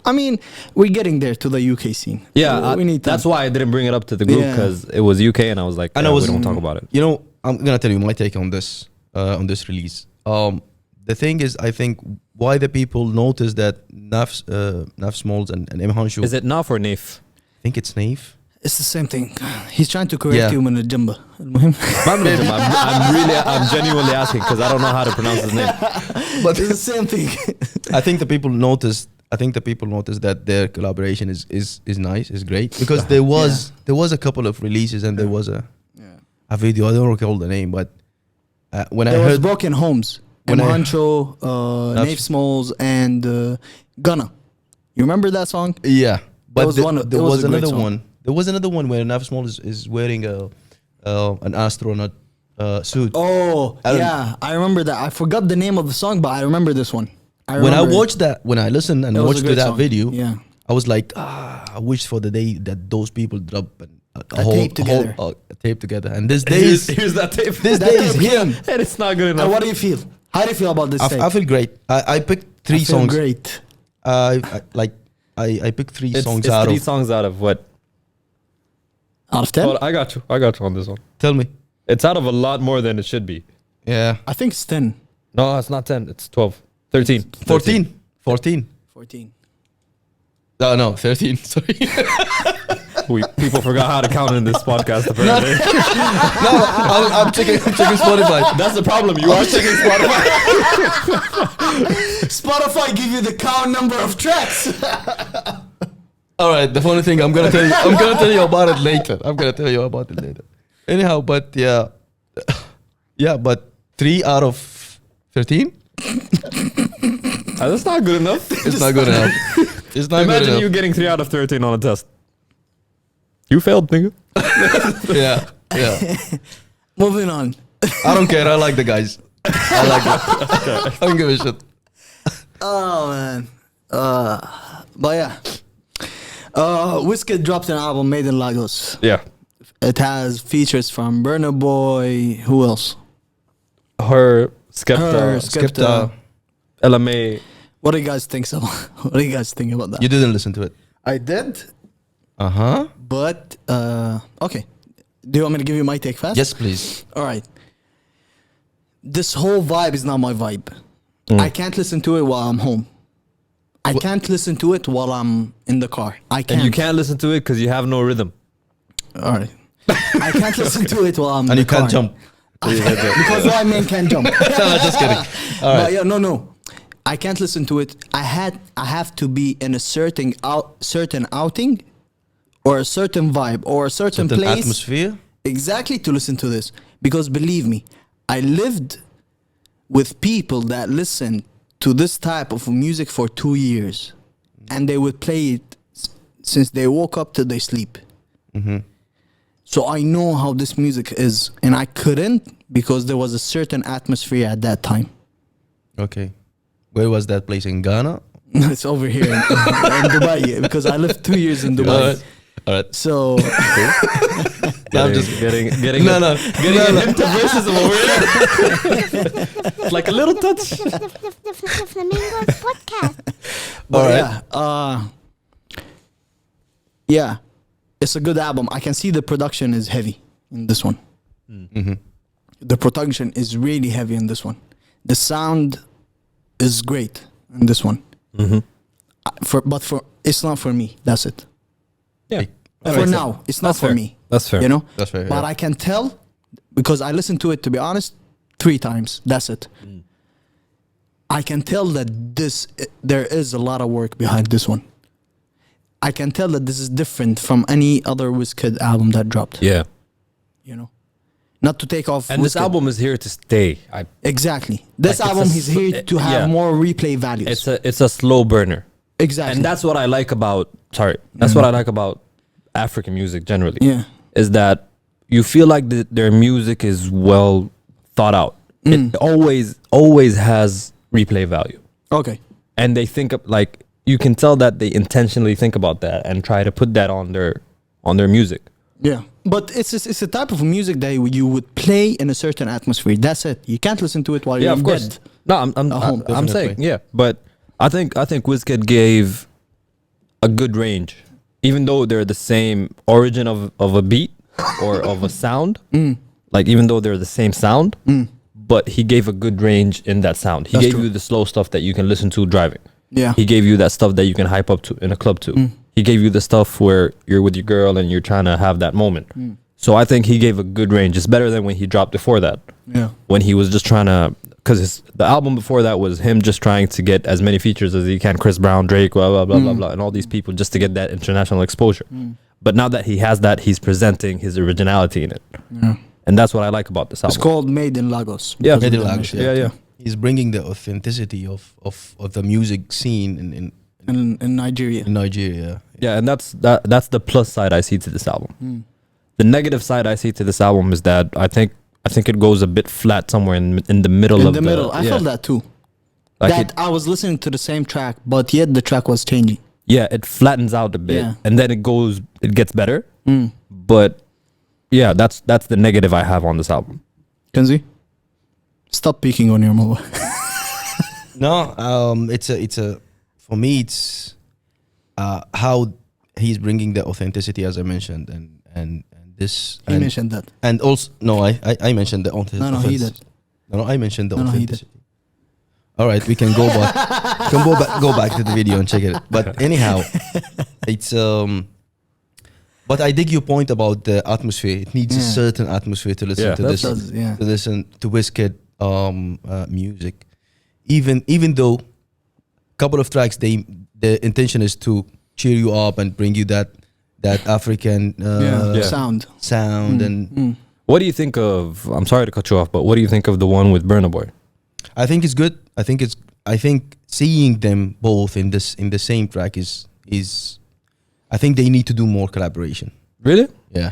I mean, we're getting there to the UK scene. Yeah, we need time. that's why I didn't bring it up to the group Yeah. because it was UK and I was like, And yeah, I was- we don't talk about it. You know, I'm gonna tell you my take on this release. The thing is, I think why the people notice that Naf Smalls and M Hanshu. Is it Naf or Naf? I think it's Nave. It's the same thing. He's trying to correct Yeah. you من الجنبة. المهم. I'm genuinely asking because I don't know how to pronounce his name. But it's the same thing. I think the people noticed. I think the people noticed that their collaboration is nice, is great because there was a couple of releases and there was a video. I don't recall the name, but when There I was heard Broken Homes. When M. I- Hancho, Nave Smalls, and Gunna. You remember that song? yeah, but was one of- there it was was a great another song. one. There was another one where Nav Small is wearing an astronaut suit. Oh, I don't- yeah. I remember that. I forgot the name of the song, but I remember this one. When I remember it. watched that, when I listened and It was a watched to great that song. video, Yeah. I was like, I wish for the day that those people drop A tape together. a tape together. And this day is Here's that tape. this That day is tape him. came. And it's not good And enough. what do you feel? How do you feel about this tape? I feel great. I picked I three feel songs. great. I picked three It's songs it's out three of. songs out of what? Out of 10? Oh, I got you on this one. Tell me. It's out of a lot more than it should be. Yeah. I think it's 10. No, it's not 10. It's 12. 13. 14. 14. 14. No, 13. Sorry. People forgot how to count in this podcast, apparently. No, I'm checking Spotify. That's the problem. You are checking Spotify. Spotify give you the count number of tracks. All right, the funny thing, I'm gonna tell you about it later. Anyhow, but yeah, but 3 out of 13. That's not good enough. It's not good enough. It's not good Imagine enough. you getting 3 out of 13 on a test. You failed, nigga. Yeah. Moving on. I don't care. I like the guys. I like it. I don't give a shit. Oh, man. But yeah. Wizkid dropped an album made in Lagos. Yeah. It has features from Burna Boy. Who else? Her, Skepta, Her, Skepta. LMA. What do you guys think about? What do you guys think about that? You didn't listen to it. I did, Uh-huh. but okay. Do you want me to give you my take fast? Yes, please. All right. This whole vibe is not my vibe. I can't listen to it while I'm home. I can't listen to it while I'm in the car. I can't. And you can't listen to it because you have no rhythm. All right. I can't listen to it while I'm in And the you can't car. jump. Because white men can't jump. No, just kidding. All But right. yeah, no. I can't listen to it. I have to be in a certain outing or a certain vibe or a certain Certain place atmosphere. exactly to listen to this. Because believe me, I lived with people that listen to this type of music for 2 years, and they would play it since they woke up till they sleep. So I know how this music is, and I couldn't because there was a certain atmosphere at that time. Okay. Where was that place in Ghana? It's over here in Dubai because I lived 2 years in Dubai. All right. So I'm just getting No. a hint of racism over here. Like a little touch. The Flamingos podcast. but All right. yeah, it's a good album. I can see the production is heavy in this one. The production is really heavy in this one. The sound is great in this one. But it's not for me. That's it. Yeah. For now, it's not That's for fair. me. That's fair. You know. That's fair, But yeah. I can tell because I listened to it. To be honest, 3 times. That's it. I can tell that there is a lot of work behind this one. I can tell that this is different from any other Wizkid album that dropped. Yeah. you know, not to take off. And this Wizkid. album is here to stay. Exactly. This Like, it's album a is here to have yeah. more replay values. It's a slow burner. Exactly. And that's what I like about that's what I like about African music generally. Yeah. Is that you feel like their music is well thought out. It always has replay value. Okay. And they think of, like, you can tell that they intentionally think about that and try to put that on their music. Yeah. But it's a type of music that you would play in a certain atmosphere. That's it. You can't listen to it while you're of in course. bed. No, I'm saying, yeah, but I think Wizkid gave a good range, even though they're the same origin of a beat or of a sound. Like, even though they're the same sound, but he gave a good range in that sound. He That's gave true. you the slow stuff that you can listen to driving. Yeah. He gave you that stuff that you can hype up to in a club too. He gave you the stuff where you're with your girl and you're trying to have that moment. So I think he gave a good range. It's better than when he dropped before that. Yeah. When he was just trying to, because the album before that was him just trying to get as many features as he can, Chris Brown, Drake, blah, blah, blah, blah, blah, and all these people just to get that international exposure. But now that he has that, he's presenting his originality in it. Yeah. And that's what I like about this album. It's called Made in Lagos. Yeah. because Made of in the Lagos, mission. yeah. He's bringing the authenticity of the music scene In Nigeria. in Nigeria. Yeah, and that's the plus side I see to this album. The negative side I see to this album is that I think it goes a bit flat somewhere in the middle In of the middle. I yeah. felt that too. Like That I was listening to the same track, but yet the track was changing. it flattens out a bit, Yeah. and then it gets better. But yeah, that's the negative I have on this album. Kanzi, stop peeking on your mobile. No, it's a for me it's how he's bringing the authenticity, as I mentioned, and this He and, mentioned that. and also no, I mentioned the authenticity. No, he did. No, I mentioned the No, he did. authenticity. All right, we can go back. Go back to the video and check it. But anyhow, it's But I dig your point about the atmosphere. It needs a Yeah. certain atmosphere to listen Yeah, to that this. does, yeah. To listen to Wizkid music, even though a couple of tracks, the intention is to cheer you up and bring you that African Yeah. sound and. What do you think of? I'm sorry to cut you off, but what do you think of the one with Burna Boy? I think it's good. I think seeing them both in the same track is I think they need to do more collaboration. Really? Yeah.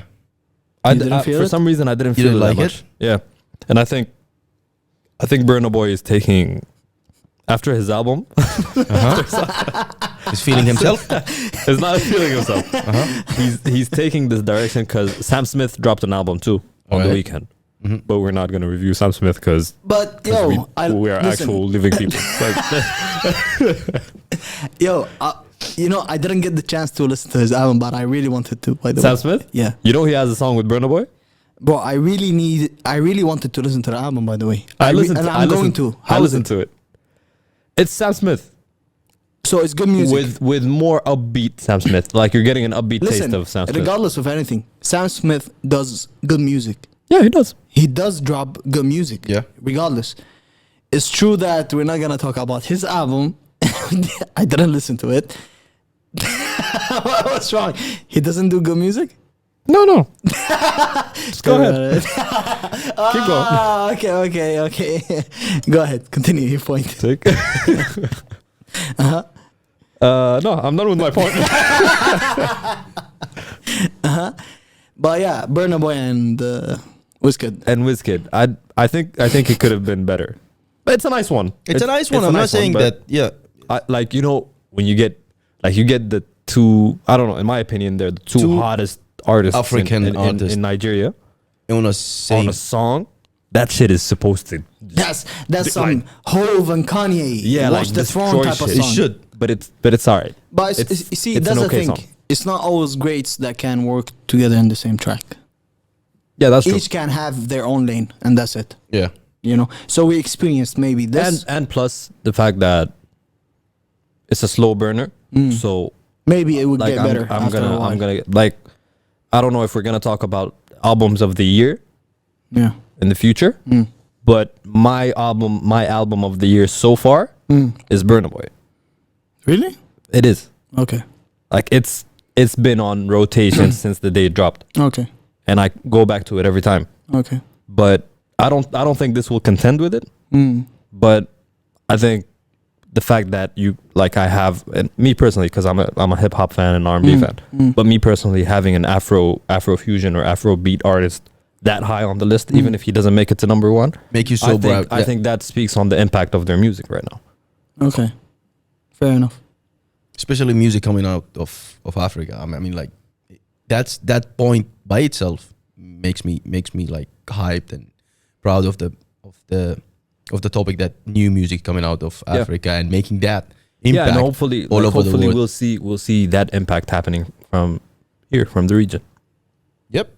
You didn't feel for it? some reason I didn't You feel didn't it that like much. Yeah, and I think Burna Boy is taking after his album. He's feeling himself. It's not feeling himself. He's taking this direction because Sam Smith dropped an album too on the Alright. weekend. But we're not going to review Sam Smith because But we are listen, actual living people. Like, I didn't get the chance to listen to his album, but I really wanted to. By the Sam way, Smith? yeah, You know he has a song with Burna Boy? bro, I really wanted to listen to the album. By the way, I listened to How is it? to it. It's Sam Smith So it's good music. with more upbeat Sam Smith. Like you're getting an upbeat Listen, taste of Sam Smith. regardless of anything, Sam Smith does good music. Yeah, he does. He does drop good music. Yeah. Regardless, it's true that we're not gonna talk about his album. I didn't listen to it. What's wrong? He doesn't do good music. No. Just go ahead. Keep going. Okay. Go ahead. Continue your point. Take. No, I'm done with my point. But yeah, Burna Boy and Wizkid. And Wizkid, I think it could have been better. But it's a nice one. It's a nice one. a I'm not nice one, saying but that. Yeah. like when you get the two. I don't know. In my opinion, they're the two hottest artists African artists. in Nigeria On a on a song. That shit is supposed to. That's some Hove and Kanye. Yeah, Watch like the Throne destroy type of shit. song. It should. But it's alright. But It's- you see, it's that's an the okay thing. song. It's not always greats that can work together in the same track. Yeah, that's true. Each can have their own lane, and that's it. Yeah. So we experienced maybe this. And plus the fact that it's a slow burner. So Maybe it would like get better. I'm after a gonna while. like I don't know if we're gonna talk about albums of the year Yeah. in the future, but my album of the year so far is Burna Boy. Really? It is Okay. like it's been on rotation since the day it dropped. Okay. and I go back to it every time. Okay. But I don't think this will contend with it. But I think the fact that you like I have, and me personally, because I'm a hip hop fan and R&B fan, but me personally having an Afro fusion or Afro beat artist that high on the list, even if he doesn't make it to number one, Make you so proud. I think that speaks on the impact of their music right now. Okay. Fair enough. Especially music coming out of Africa. I mean, like that point by itself makes me like hyped and proud of the topic that new music coming out of Africa and making that impact. And hopefully, all over the world. we'll see that impact happening from here, from the region. Yep.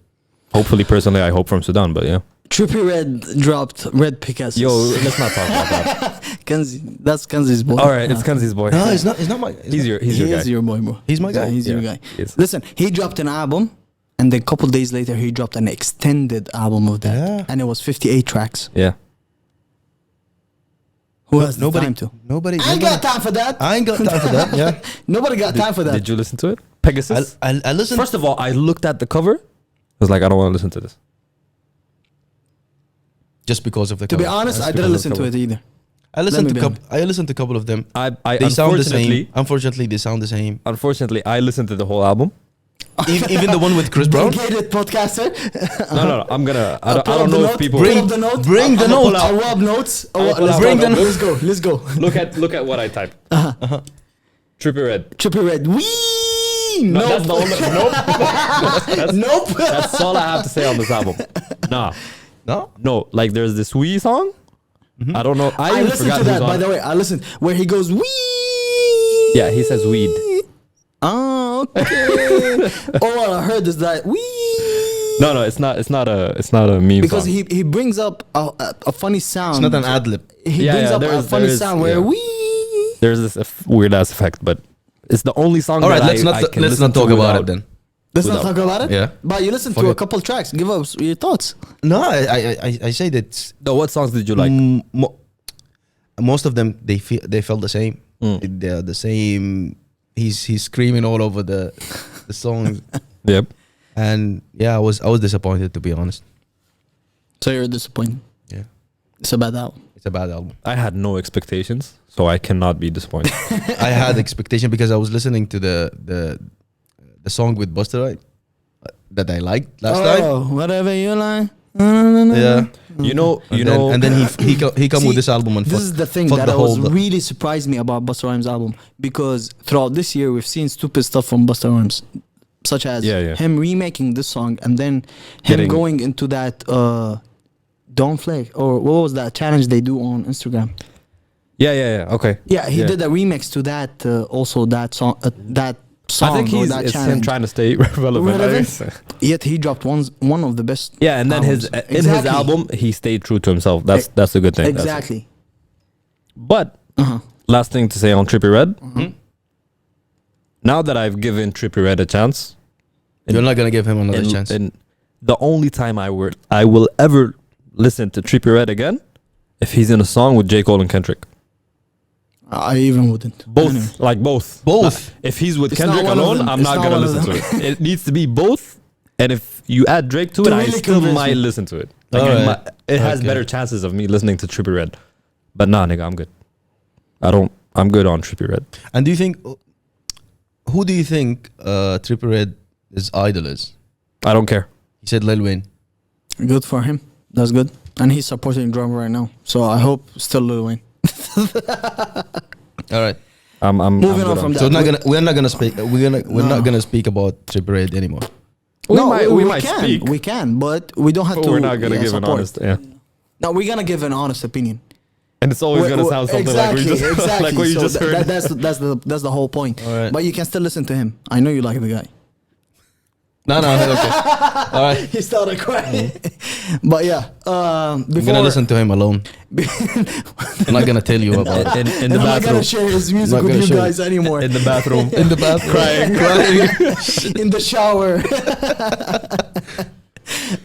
Hopefully, personally, I hope from Sudan, but yeah. Trippie Redd dropped Red Picasso. Yo, let's not talk about that. Kanzi, that's Kanzi's boy. All right, it's Kanzi's boy. No, it's not my. He's your guy. He's your boy, bro. He's my guy. He's your Yeah, guy. he is. Listen, he dropped an album, and then a couple days later, he dropped an extended album of that, Yeah. and it was 58 tracks. Yeah. Who has Nobody. the time to? Nobody. I ain't got time for that. I ain't got time for that. Yeah. Nobody got time for that. Did you listen to it? Pegasus? I listen. First of all, I looked at the cover. I was like, I don't want to listen to this. just because of the To be cover. honest, That's I didn't because listen of to cover. it either. I listened Let to me be I listened to a couple of them. I They sound the unfortunately, same. Unfortunately, they sound the same. unfortunately, I listened to the whole album. Even the one with Chris Brown. Dedicated podcaster. No. I'm gonna. I Pull don't up the know note, if people pull up the note. Bring the I'ma pull note. out- Awab notes. I'ma pull Let's out bring the the note. Let's go. Let's go. look at what I typed. Trippie Redd. Trippie Redd. Wee. No, Nope. that's the only. Nope. that's, Nope. that's all I have to say on this album. Nah, No. no. Like there's this Wee song. I don't know. I even listened forgot to that, who's by on the it. way. I listened where he goes wee. Yeah, he says weed. Oh, okay. All I heard is that wee. No. It's not a meme Because song. he brings up a funny sound. It's not an ad lib. He Yeah, brings yeah, up a there funny is- sound where yeah. wee. There's this weird ass effect, but it's the only song. All right, that let's I not can let's listen not talk to about without- it then. Let's not Without- talk about it. Yeah. But you listened Fuck to a it. couple tracks. Give us your thoughts. No, I say that No, what songs did you like? most of them they felt the same. They're the same. He's screaming all over the songs, Yep. and yeah, I was disappointed, to be honest. So you're disappointed. Yeah, It's a bad album. it's a bad album. I had no expectations, so I cannot be disappointed. I had expectation because I was listening to the song with Busta Rhymes that I liked last time. Oh, whatever you like. Yeah, You know, and then he come See, with this album and this is the thing fuck that the whole really surprised me about Busta Rhymes' album, because throughout this year we've seen stupid stuff from Busta Rhymes, such as Yeah. him remaking this song and then him Getting- going into that Don't Flake, or what was that challenge they do on Instagram? Yeah. Okay. Yeah, he Yeah. did a remix to that also that song I think or it's that him challenge. trying to stay relevant. I guess. Yet he dropped one of the best. Yeah, and then albums. in his Exactly. album, he stayed true to himself. That's a good thing. That's- Exactly. But Uh-huh. last thing to say on Trippie Redd. Now that I've given Trippie Redd a chance, You're not gonna give him another chance. and the only time I will ever listen to Trippie Redd again, if he's in a song with J. Cole and Kendrick. I even wouldn't. Both, Anyway. like both. Both. If he's with It's not Kendrick one of alone, them. I'm It's not not gonna one of listen to it. It needs to be both. And if you add Drake to it, To I really still convince might me. listen to it. Like Alright. it has Okay. better chances of me listening to Trippie Redd. But nah, nigga, I'm good. I'm good on Trippie Redd. And do you think who do you think Trippie Redd's idol is? I don't care. He said Lil Wayne. Good for him. That's good. And he's supporting drama right now. So I hope still Lil Wayne. All right. I'm Moving good on from So that. we're not gonna speak. We're not gonna speak about Trippie Redd anymore. We might can. speak. We can, but we don't have But to. we're not gonna give an support. honest. Yeah. No, we're gonna give an honest opinion. And it's always gonna sound something like we just exactly. like what you So just heard. that's the whole point. All right. But you can still listen to him. I know you like the guy. No, okay. All right. He started crying. But yeah, I'm before gonna listen to him alone. I'm not gonna tell you about it. in the I'm not gonna bathroom. share his music Not with gonna you share guys anymore. In the bathroom. In the bathroom, crying. In the shower.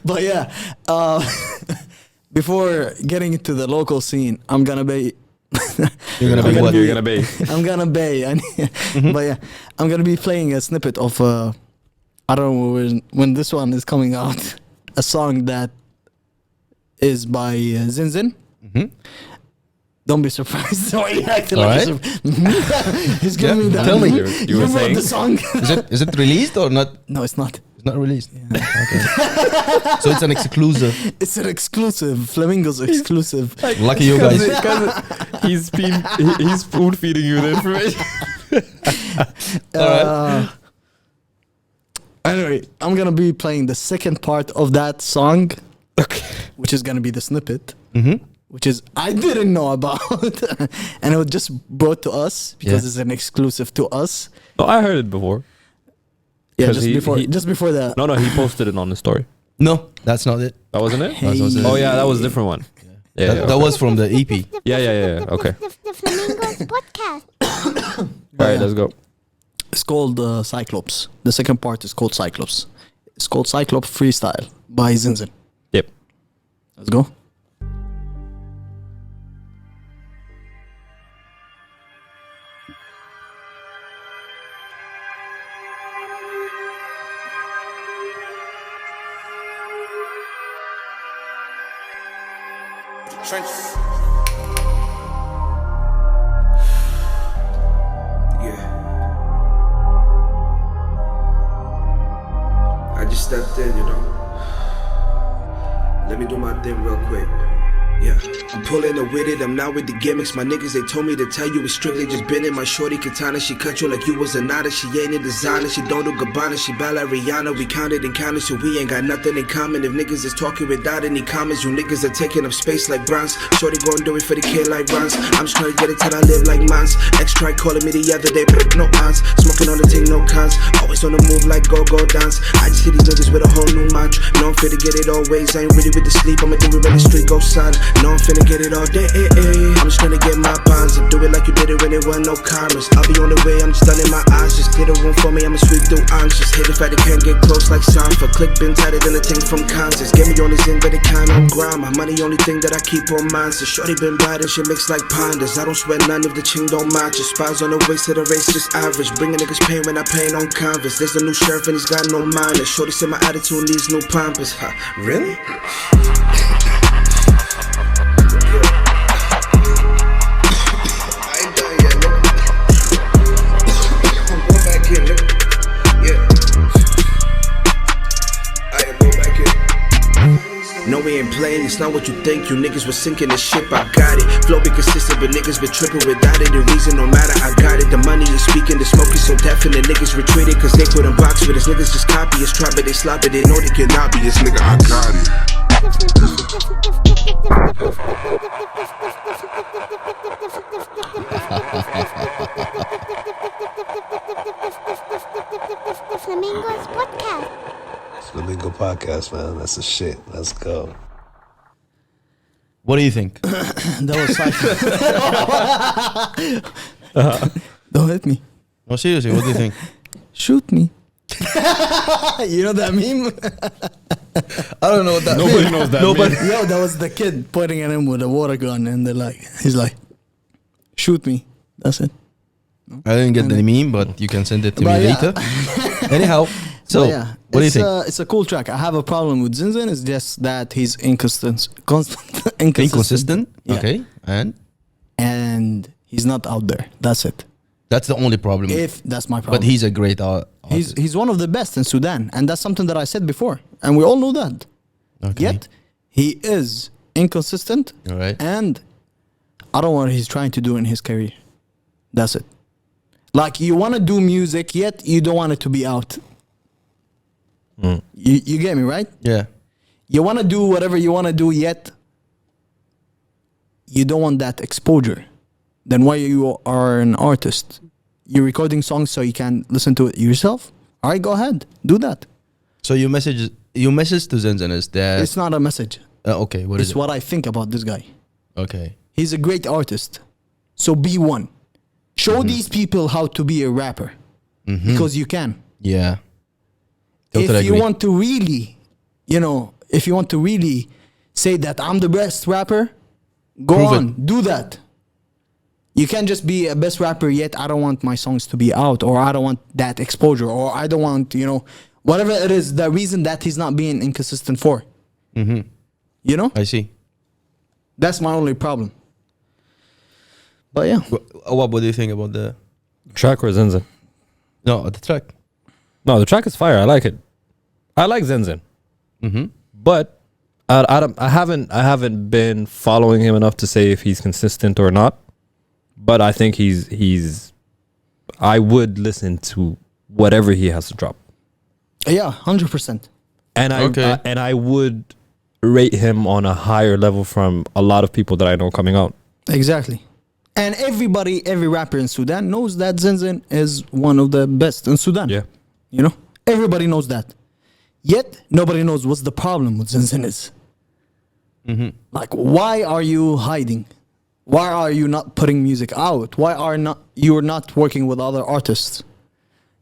But yeah, before getting into the local scene, I'm gonna be. You're gonna be what? You're gonna be. I'm gonna be. But yeah, I'm gonna be playing a snippet of I don't know when this one is coming out. A song that is by Zinzin. Mhm. Don't be surprised. So he acted All like right. he's giving me that. Tell me. You were wrote saying? the song. Is it released or not? No, it's not. It's not released. Okay. So it's an exclusive. It's an exclusive. Flamingos exclusive. Lucky you guys. He's spoon feeding you the information. Anyway, I'm gonna be playing the second part of that song, Okay. which is gonna be the snippet, Mm-hmm. which is I didn't know about, and it was just brought to us because Yeah. it's an exclusive to us. No, I heard it before. Yeah, 'Cause just before that. No, he posted it on the story. No, that's not it. That wasn't it? Hey. Oh yeah, that was a different one. Yeah, That was from the EP. Yeah. Okay. The Flamingos podcast. All right, let's go. It's called Cyclops. The second part is called Cyclops. It's called Cyclops Freestyle by Zinzin. Yep. Let's go. Trenches. Yeah. I just stepped in, you know. Let me do my thing real quick. Yeah, I'm pulling up with it, I'm not with the gimmicks. My niggas, they told me to tell you it's strictly just been in my shorty katana. She cut you like you was a nada. She ain't a designer, she don't do Gabbana. She bad like Rihanna, we counted and counted, so we ain't got nothing in common. If niggas is talking without any comments, you niggas are taking up space like bronze. Shorty gon' do it for the kid like Ron's. I'm just trying to get it till I live like mines. X tried calling me the other day, but no odds. Smoking on the thing, no cons. Always on the move like go dance. I just hit these niggas with a whole new mantra. No, I'm fit to get it always. I ain't really with the sleep, I'ma do it when the street goes silent. No, I'm finna get it all day. I'm just tryna get my bonds and do it like you did it when there wasn't no commas. I'll be on the way, I'm just done in my eyes. Just clear the room for me, I'ma sweep through anxious. Hit the fact it can't get close like Sanfa. Click been tighter than a thing from Kanzi. Get me on this end, but it kinda on grind. My money only thing that I keep on mine. So shorty been riding, shit mix like pandas. I don't sweat none if the ching don't match. Just spies on the waist of the race, just average. Bringing niggas pain when I paint on canvas. There's a new sheriff and he's got no mind. Shorty said my attitude needs new pampers. Ha, really? No, we ain't playing, it's not what you think. You niggas was sinking the ship, I got it. Flow be consistent, but niggas been tripping without it. The reason, no matter, I got it. The money is speaking, the smoke is so definite. Niggas retreated, cause they couldn't box with us. Niggas just copy us, try, but they sloppy. They know they cannot be us, nigga, I got it. The Flamingos podcast. Flamingo podcast, man. That's the shit. Let's go. What do you think? That was Cyclops. Don't hit me. No, seriously, what do you think? Shoot me. You know that meme? I don't know what that Nobody knows that. Nobody. Nobody. Yo, that was the kid pointing at him with a water gun, and he's like, shoot me. That's it. I didn't get the meme, but you can send it to But me yeah. later. Anyhow, so But yeah, what do you it's think? It's a cool track. I have a problem with Zinzin. It's just that he's inconsistent. Inconsistent? Yeah. Okay, And he's not out there. That's it. that's the only problem. If that's my problem. But he's a great artist. he's one of the best in Sudan, and that's something that I said before, and we all know that. Okay. Yet he is inconsistent, All right. and I don't know what he's trying to do in his career. That's it. Like, you want to do music, yet you don't want it to be out. You get me, right? Yeah. You want to do whatever you want to do, yet you don't want that exposure. Then why you are an artist? You're recording songs so you can listen to it yourself? All right, go ahead. Do that. So your message to Zinzin is that It's not a message. okay. What is It's it? what I think about this guy. Okay. He's a great artist. So be one. Show these people how to be a rapper. Because you can. Yeah. Totally If you agree. want to really, if you want to really say that I'm the best rapper, go Prove it. on, do that. You can't just be a best rapper, yet I don't want my songs to be out, or I don't want that exposure, or I don't want, Whatever it is, the reason that he's not being inconsistent for. Mm-hmm. You know? I see. That's my only problem. But yeah. What do you think about the Track or Zinzin? no the track? No, the track is fire. I like it. I like Zinzin. Mm-hmm. But I haven't been following him enough to say if he's consistent or not. But I think he's I would listen to whatever he has to drop. Yeah, 100%. And I would rate him on a higher level from a lot of people that I know coming out. Exactly. And every rapper in Sudan knows that Zinzin is one of the best in Sudan. Yeah. You know? Everybody knows that. Yet, nobody knows what's the problem with Zinzin is. Mm-hmm. Like, why are you hiding? Why are you not putting music out? Why are you're not working with other artists?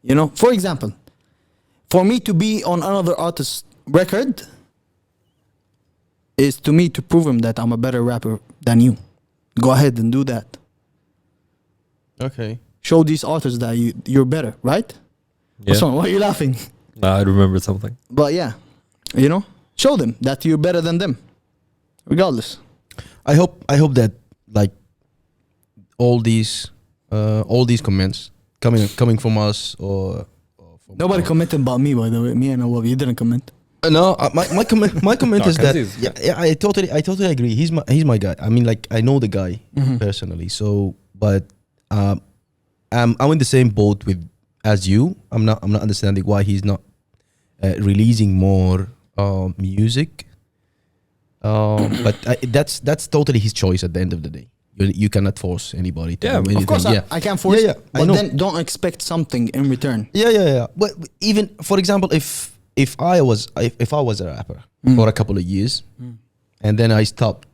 You know? For example, for me to be on another artist's record is to me to prove him that I'm a better rapper than you. Go ahead and do that. Okay. Show these artists that you're better, right? Yeah. What's wrong? Why are you laughing? I remember something. But yeah, you know, show them that you're better than them, regardless. I hope that like all these comments coming from us or from Nobody commented about me, by the way. Me and Awab, you didn't comment. No, my comment is that Kanzi's yeah, I totally agree. He's my guy. I mean, like I know the guy personally. So, but I'm in the same boat as you. I'm not understanding why he's not releasing more music. But that's totally his choice at the end of the day. You cannot force anybody to do anything. Of course, I can't force Yeah, it. I But know. then don't expect something in return. Yeah. But even for example, if I was a rapper for a couple of years and then I stopped,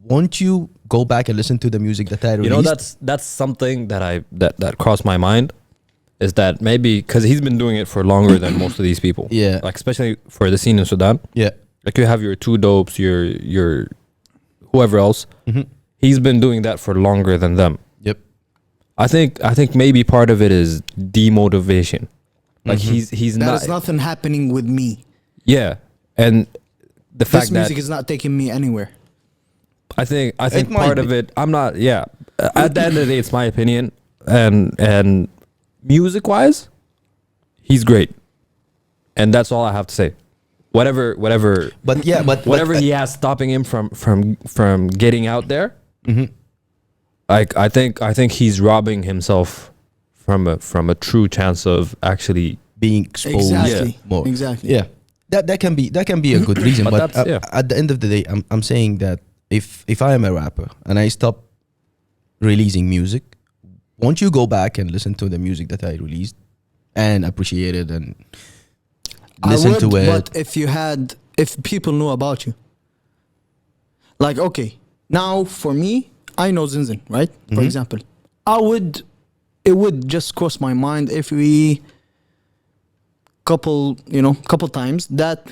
won't you go back and listen to the music that I released? You know, that's something that crossed my mind, is that maybe because he's been doing it for longer than most of these people. Yeah. Like especially for the scene in Sudan. Yeah. Like you have your Two Dopes, your whoever else. Mm-hmm. He's been doing that for longer than them. Yep. I think maybe part of it is demotivation. Like he's not. There's nothing happening with me. Yeah, and the This fact that music is not taking me anywhere. I think It might part be. of it. I'm not. Yeah. At the end of the day, it's my opinion, and music wise, he's great, and that's all I have to say. Whatever But yeah, but whatever he has stopping him from getting out there, Mhm. I think he's robbing himself from a true chance of actually. being exposed Exactly. more. Exactly. Yeah. That can be a good reason. But but that's- yeah. at the end of the day, I'm saying that if I am a rapper and I stop releasing music, won't you go back and listen to the music that I released and appreciate it and listen I would, to it? but if people knew about you, like, okay, now for me, I know Zinzin, right? For example, it would just cross my mind if we couple times that,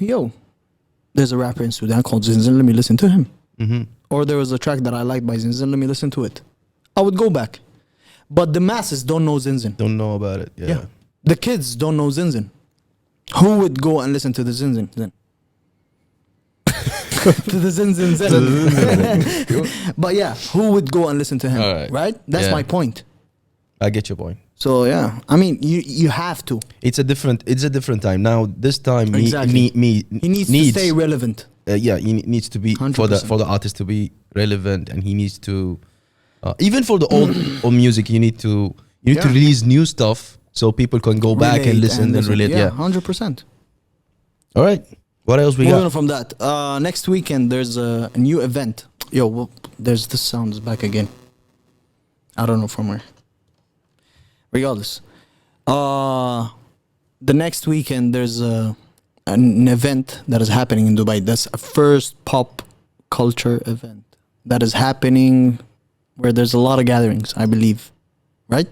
there's a rapper in Sudan called Zinzin, let me listen to him. Mhm. Or there was a track that I liked by Zinzin, let me listen to it. I would go back. But the masses don't know Zinzin. Don't know about it. Yeah. The kids don't know Zinzin. Who would go and listen to the Zinzin then? To the Zinzin Zen. But yeah, who would go and listen to him? All right. Right? That's Yeah. my point. I get your point. So yeah, I mean, you have to. It's a different time now. This time, Exactly. he He needs to stay relevant. yeah, he needs to be 100%. for the artist to be relevant, and he needs to even for the old music. You need to Yeah. release new stuff so people can go back and Relate listen and relate. Yeah. 100%. All right. What else we Moving on got? from that, next weekend there's a new event. There's this sound is back again. I don't know from where. Regardless, the next weekend there's an event that is happening in Dubai. That's a first pop culture event that is happening where there's a lot of gatherings, I believe. Right?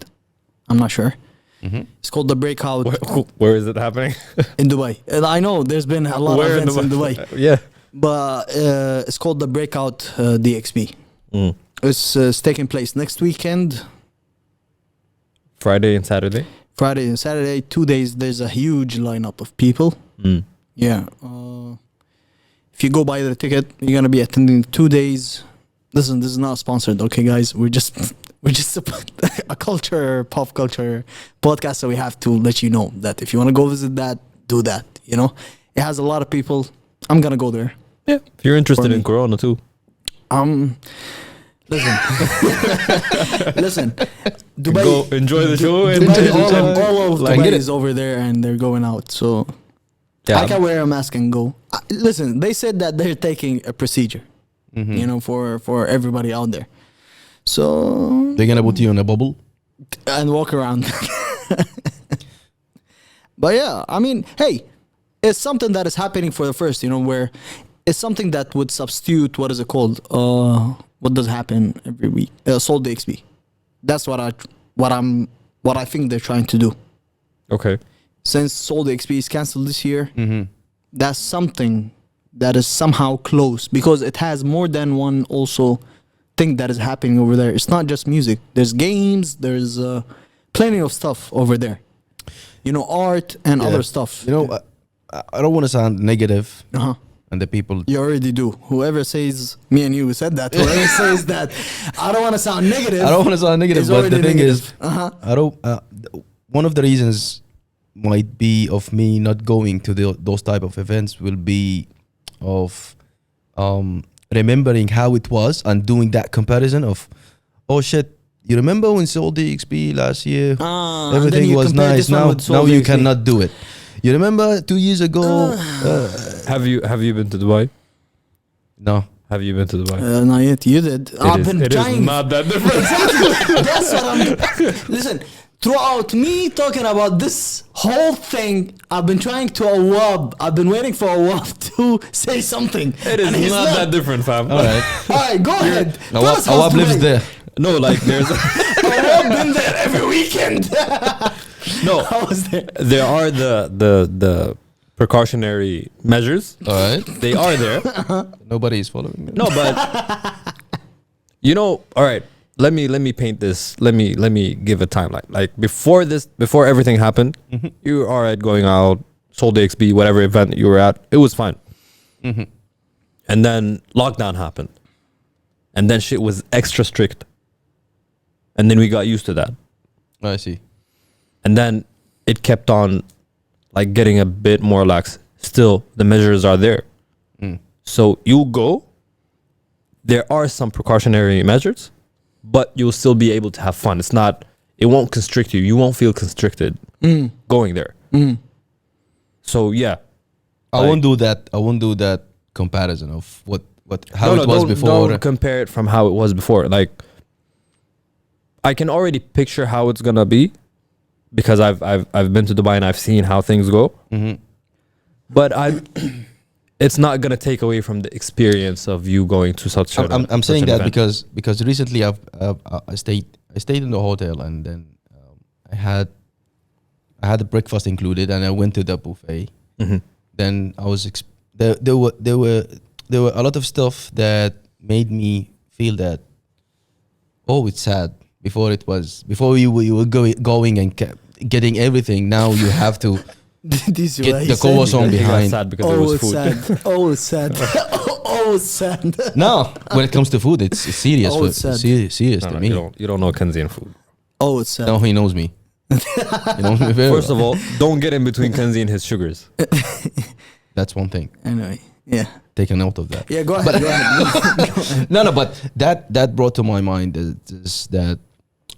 I'm not sure. It's called the Breakout Where is it happening? in Dubai. And I know there's been a lot of Where events in Dubai. Yeah. But it's called the Breakout DXB. It's taking place next weekend, Friday and Saturday. Friday and Saturday, 2 days. There's a huge lineup of people. Mm. Yeah. If you go buy the ticket, you're gonna be attending 2 days. Listen, this is not sponsored, okay, guys. We're just a pop culture podcast, so we have to let you know that if you want to go visit that, do that. You know, it has a lot of people. I'm gonna go there. Yeah. If you're interested For in me. Corona too. Listen, listen. Dubai, Go enjoy the show. Dubai, all of Like Dubai it. is over there, and they're going out. So Yeah. I can wear a mask and go. Listen, they said that they're taking a procedure. You know, for everybody out there. So They're gonna put you in a bubble. and walk around. But yeah, I mean, hey, it's something that is happening for the first, you know, where it's something that would substitute what is it called? What does happen every week? Sold XP. That's what I think they're trying to do. Okay. Since Sold XP is cancelled this year, that's something that is somehow close because it has more than one also thing that is happening over there. It's not just music. There's games. There's plenty of stuff over there. You know, art and Yeah. other stuff. You know, I don't want to sound negative, Uh-huh. and the people. You already do. Whoever says, me and you said that. Whoever says that, I don't want to sound negative. I don't want to sound negative, It's but the already thing negative. is, Uh-huh. I don't. One of the reasons might be of me not going to those type of events will be of remembering how it was and doing that comparison of, oh shit, you remember when sold the XP last year? And then Everything you was compare nice. this one Now, with now Sold you XP. cannot do it. You remember 2 years ago? Have you been to Dubai? No. Have you been to Dubai? Not yet. You did. I've been It is trying. not that different. Exactly. That's what I'm. Listen, throughout me talking about this whole thing, I've been trying to Awab. I've been waiting for Awab to say something. It is And he's not that different, fam. All right. All right, go ahead. Tell us how's Awab lives Dubai. there. No, like there's Awab been there every weekend. no. I was there. There are the precautionary measures. All right. They are there. Nobody is following me. No, but you know, all right. Let me paint this. Let me give a timeline. Like before everything happened, you were all right going out, sold the XB, whatever event you were at, it was fine. And then lockdown happened, and then shit was extra strict, and then we got used to that, I see. and then it kept on like getting a bit more lax. Still, the measures are there, so you go. There are some precautionary measures, but you'll still be able to have fun. It won't constrict you. You won't feel constricted going there. So yeah, I won't do that. I won't do that comparison of how No, it was before. Don't compare it from how it was before. Like, I can already picture how it's gonna be because I've been to Dubai and I've seen how things go. But it's not gonna take away from the experience of you going to such. I'm saying that event. because recently I stayed in the hotel and then I had the breakfast included and I went to the buffet. Then I was there were a lot of stuff that made me feel that it's sad. Before you were going and getting everything. Now you have to This is get what he the said. chromosome He got behind. sad because it was it's food. sad. Oh, it's sad. Oh, it's sad. No, when it comes to food, it's serious. Oh, it's sad. Serious No, to no, me. you don't know Kanzi and food. Oh, it's sad. No, he knows me. He knows me very First well. of all, don't get in between Kanzi and his sugars. That's one thing. Anyway, yeah. Take a note of that. Yeah, go ahead. Go ahead. No, but that brought to my mind is that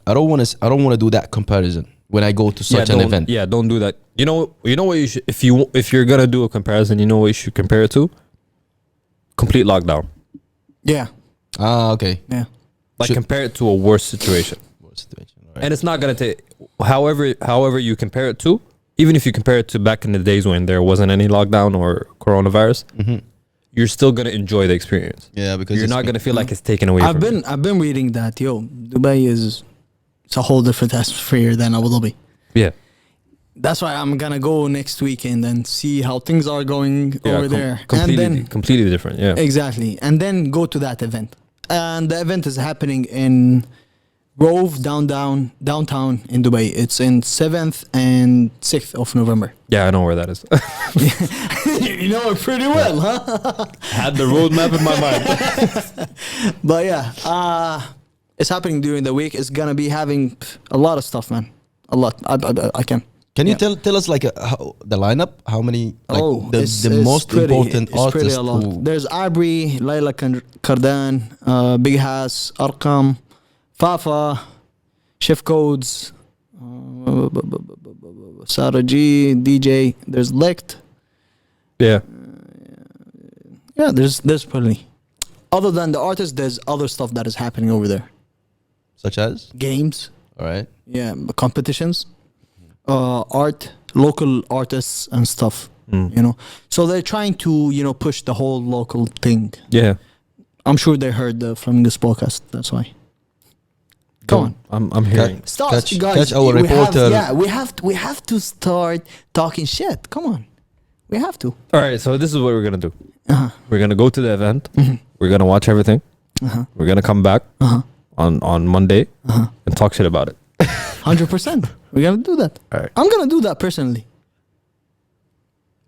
I don't want to do that comparison when I go to such an event. Yeah, don't do that. You know what you should, if you're gonna do a comparison, you know what you should compare it to? Complete lockdown. Yeah, Okay. yeah. Like Should- compare it to a worse situation. What situation? All right. And it's not gonna take however you compare it to, even if you compare it to back in the days when there wasn't any lockdown or coronavirus, you're still gonna enjoy the experience. Yeah, because You're it's- not gonna feel like it's taken away I've from you. been reading that Dubai it's a whole different atmosphere than Abu Dhabi. Yeah. That's why I'm gonna go next weekend and see how things are going Yeah, over there, and Completely, then completely different. Yeah. exactly, and then go to that event. And the event is happening in Rove downtown in Dubai. It's in 7th and 6th of November. Yeah, I know where that is. You know it pretty well, huh? Had the roadmap in my mind. But yeah, it's happening during the week. It's gonna be having a lot of stuff, man. A lot. I can. Can you Yeah. tell us like how, the lineup? How many? Like the it's most pretty, important it's pretty artists a lot. who There's Abri, Layla Kardan, Big Hass, Arqam, Fafa, Chef Codes, Sarah G, DJ. There's Licht. Yeah. Yeah, there's plenty. Other than the artists, there's other stuff that is happening over there. such as? Games, All right. yeah, competitions, art, local artists and stuff. You know, so they're trying to push the whole local thing. Yeah. I'm sure they heard the Flamingos podcast. That's why. Come on. I'm hearing. Start, Catch- guys. catch our reporter. We have to start talking shit. Come on, we have to. All right, so this is what we're gonna do. Uh-huh. We're gonna go to the event. We're gonna watch everything. Uh-huh. We're gonna come back on Monday and talk shit about it. 100%. We're gonna do that. All right. I'm gonna do that personally.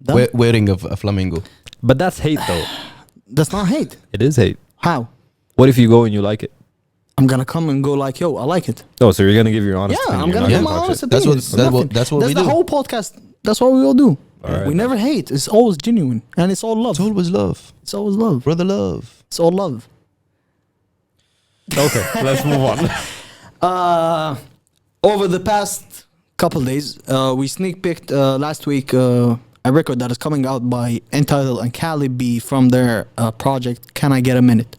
Done? Wearing a flamingo. But that's hate, though. That's not hate. It is hate. How? What if you go and you like it? I'm gonna come and go like, yo, I like it. Oh, so you're gonna give your honest Yeah, opinion. I'm You're gonna not give my talk honest shit. That's opinion. what- that's what- that's what we the do. whole podcast. That's what we all do. All right, We then. never hate. It's always genuine and it's all love. It's always love, It's always love. brother. Love. It's all love. Okay, let's move on. Over the past couple days, we sneak peeked last week a record that is coming out by Ntitled and Cali B from their project Can I Get a Minute.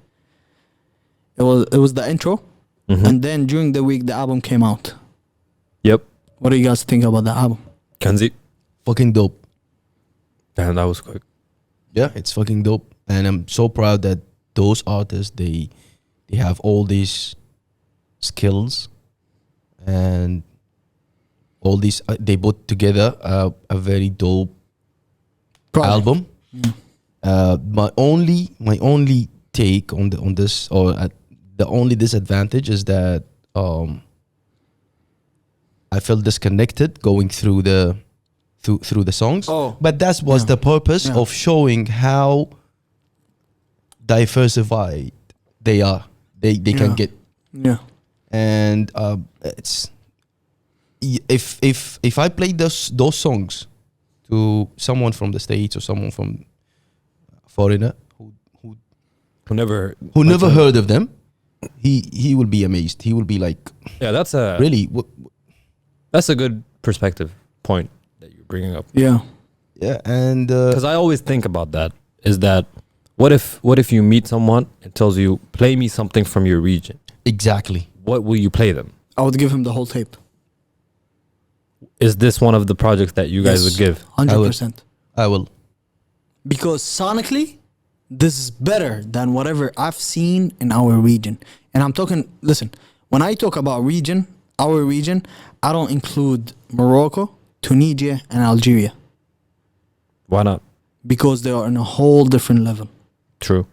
It was the intro, and then during the week the album came out. Yep. What do you guys think about the album? Kanzi. Fucking dope. Damn, that was quick. Yeah, it's fucking dope, and I'm so proud that those artists they have all these skills and all these they put together a very dope Project. album. My only take on this, or the only disadvantage is that I felt disconnected going through the through the songs. Oh. But that was the purpose of showing how diversified they are. They can get, Yeah. and it's if I played those songs to someone from the States or someone from foreigner Who never who never heard of them, he will be amazed. He will be like, Yeah, that's a really? that's a good perspective point that you're bringing up. Yeah. Yeah, and Because I always think about that. Is that what if you meet someone and tells you, play me something from your region? exactly. What will you play them? I would give him the whole tape. Is this one of the projects that you guys would give? 100%. I will. Because sonically, this is better than whatever I've seen in our region. And I'm talking, listen, when I talk about region, our region, I don't include Morocco, Tunisia, and Algeria. Why not? Because they are on a whole different level. True.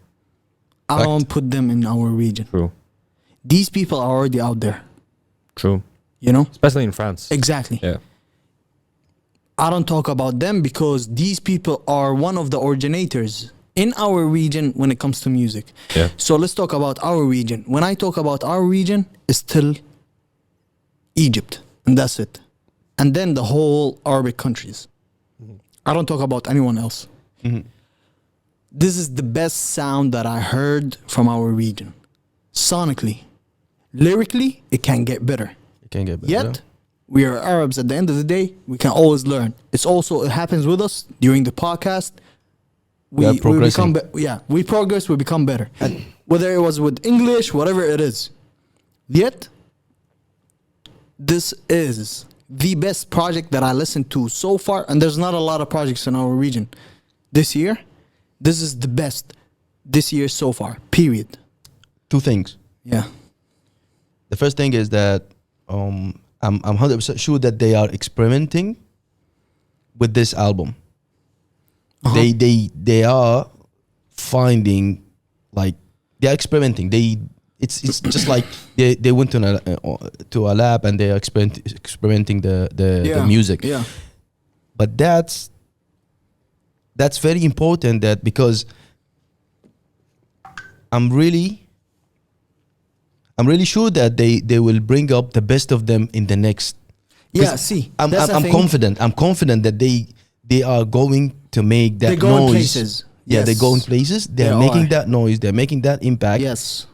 I Fact. don't put them in our region. True. These people are already out there, True. you know? Especially in France. Exactly. Yeah. I don't talk about them because these people are one of the originators in our region when it comes to music. Yeah. So let's talk about our region. When I talk about our region, it's still Egypt, and that's it. And then the whole Arabic countries. I don't talk about anyone else. This is the best sound that I heard from our region. Sonically. Lyrically, it can get better. You can get better. Yet, we are Arabs at the end of the day. We can always learn. It happens with us during the podcast. We are progressing. We progress, we become better. And whether it was with English, whatever it is. Yet, this is the best project that I listened to so far, and there's not a lot of projects in our region this year. This is the best this year so far, period. Two things. Yeah. The first thing is that I'm 100% sure that they are experimenting with this album. They are finding, like, they are experimenting. it's just like they went to a lab and they're experimenting the music. Yeah. But that's very important, that because I'm really sure that they will bring up the best of them in the next. Yeah, see, I'm that's the thing. confident. I'm confident that they are going to make that They go in noise. places. Yeah, Yes. they go in places. They're They making are. that noise. They're making that impact. Yes,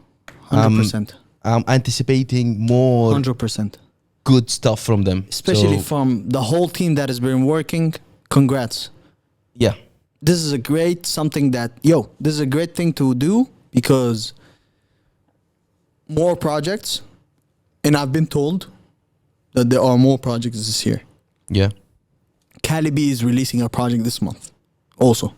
100%. I'm anticipating more 100%. good stuff from them. Especially So, from the whole team that has been working. Congrats. yeah, This is a great something that, this is a great thing to do, because more projects, and I've been told that there are more projects this year. yeah. Cali B is releasing a project this month also.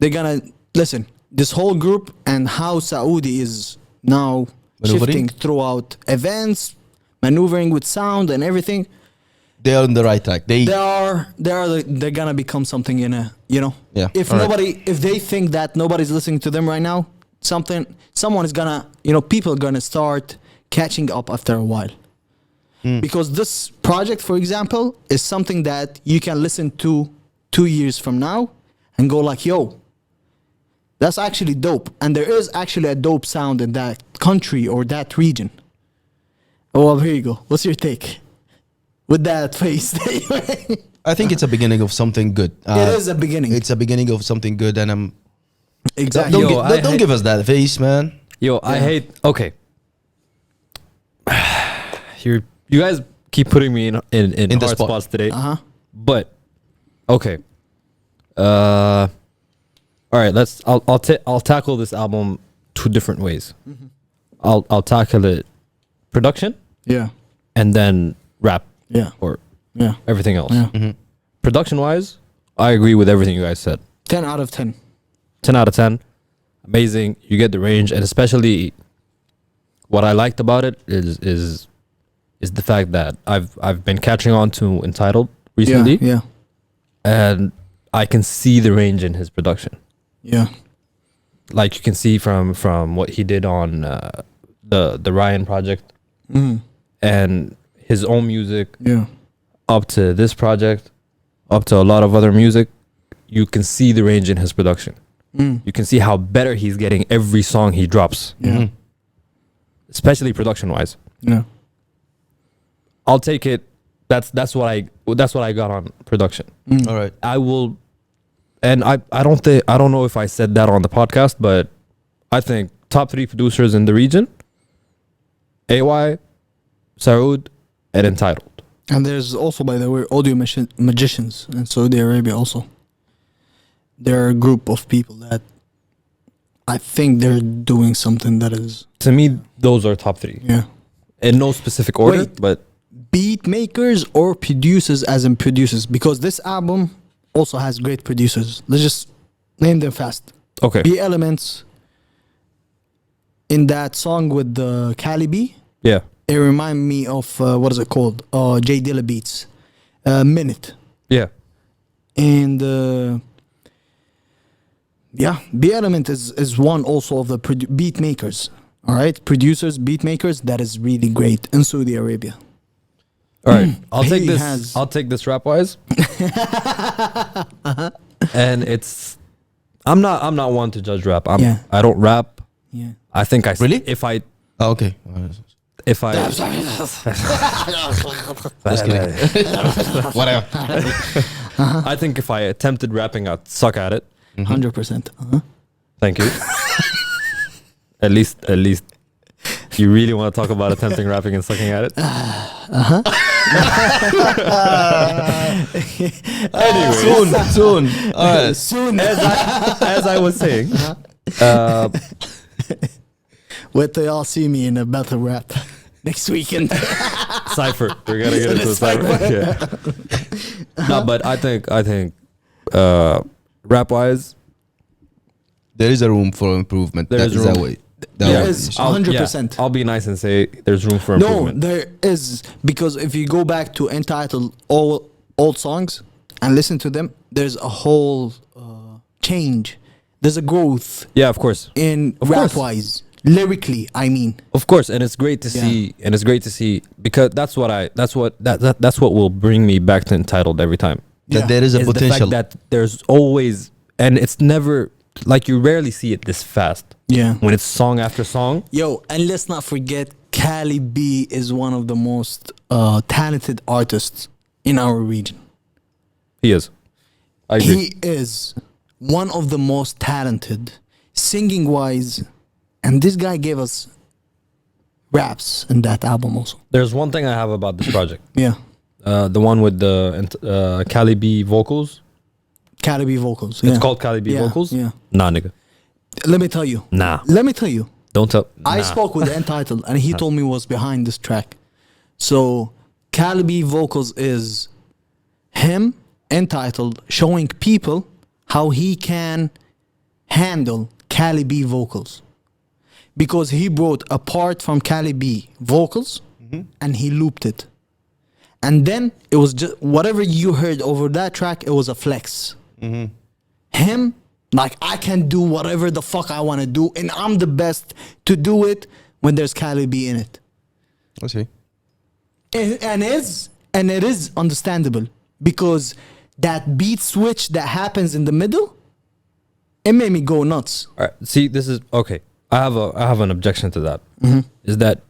They're gonna listen, this whole group and how Saudi is now Maneuvering? shifting throughout events, maneuvering with sound and everything. They are on the right track. They're gonna become something in a, Yeah, if all right. if they think that nobody's listening to them right now, someone is gonna, people are gonna start catching up after a while. Because this project, for example, is something that you can listen to 2 years from now and go like, that's actually dope. And there is actually a dope sound in that country or that region. Oh, well, here you go. What's your take? With that face. I think it's a beginning of something good. It is a beginning. It's a beginning of something good, and I'm. Exactly. Don't give us that face, man. I hate. Okay. You guys keep putting me in the hard spot. spots today. But okay. All right. I'll tackle this album 2 different ways. I'll tackle it production Yeah. and then rap Yeah. or Yeah. everything else. Yeah. Production wise, I agree with everything you guys said. 10 out of 10. 10 out of 10. Amazing. You get the range, and especially what I liked about it is the fact that I've been catching on to Entitled recently, Yeah. and I can see the range in his production. Yeah. Like you can see from what he did on the Ryan project and his own music Yeah. up to this project, up to a lot of other music. You can see the range in his production. You can see how better he's getting every song he drops, Yeah. especially production wise. Yeah. I'll take it. That's what I got on production. All right. I will, and I don't know if I said that on the podcast, but I think top 3 producers in the region: AY, Saud, and Entitled. And there's also, by the way, audio magicians in Saudi Arabia also. They're a group of people that I think they're doing something that is... To me, those are top 3 Yeah. in no specific order, Wait. but Beat makers or producers, as in producers, because this album also has great producers. Let's just name them fast. okay. B Elements in that song with the Cali B. Yeah. It remind me of what is it called? J Dilla Beats, Minute, Yeah. and B Element is one also of the beat makers. All right, producers, beat makers. That is really great in Saudi Arabia. All right. I'll He take this. has- I'll take this rap wise. And I'm not one to judge rap. Yeah. I don't rap. Yeah. I think I Really? if I Oh, okay. if I Just kidding. Whatever. I think if I attempted rapping, I'd suck at it. 100%. Thank you. At least you really want to talk about attempting rapping and sucking at it. Anyway, Soon. All right. Soon. as I was saying, Wait till y'all see me in a battle rap next weekend. Cypher. We're gonna get into the Cypher. Yeah. No, but I think rap wise, There is a room for improvement. There That is is room. that way. There way. is. I'll- 100%. I'll be nice and say there's room for No, improvement. there is, because if you go back to Entitled all old songs and listen to them, there's a whole change. There's a growth Yeah, of course. in Of rap course. wise. Lyrically, I mean. Of course, and it's great to see, because that's what will bring me back to Entitled every time. That there is a Is the potential. fact that there's always, and it's never like you rarely see it this fast. Yeah. When it's song after song. Yo, and let's not forget, Cali B is one of the most talented artists in our region. He is. I agree. He is one of the most talented, singing wise, and this guy gave us raps in that album also. There's one thing I have about this project. Yeah. The one with the Cali B vocals. Cali B vocals. It's yeah. called Cali B Yeah, vocals? yeah. Nah, nigga. Let me tell you. Nah. Let me tell you. Don't tell. I nah. spoke with Entitled and he told me what's behind this track. So Cali B vocals is him, Entitled, showing people how he can handle Cali B vocals. Because he brought a part from Cali B vocals and he looped it. And then it was just whatever you heard over that track, it was a flex. Him, like, I can do whatever the fuck I want to do, and I'm the best to do it when there's Cali B in it. I see. And it is understandable because that beat switch that happens in the middle, it made me go nuts. All right. See, this is okay. I have an objection to that. Mm-hmm. Is that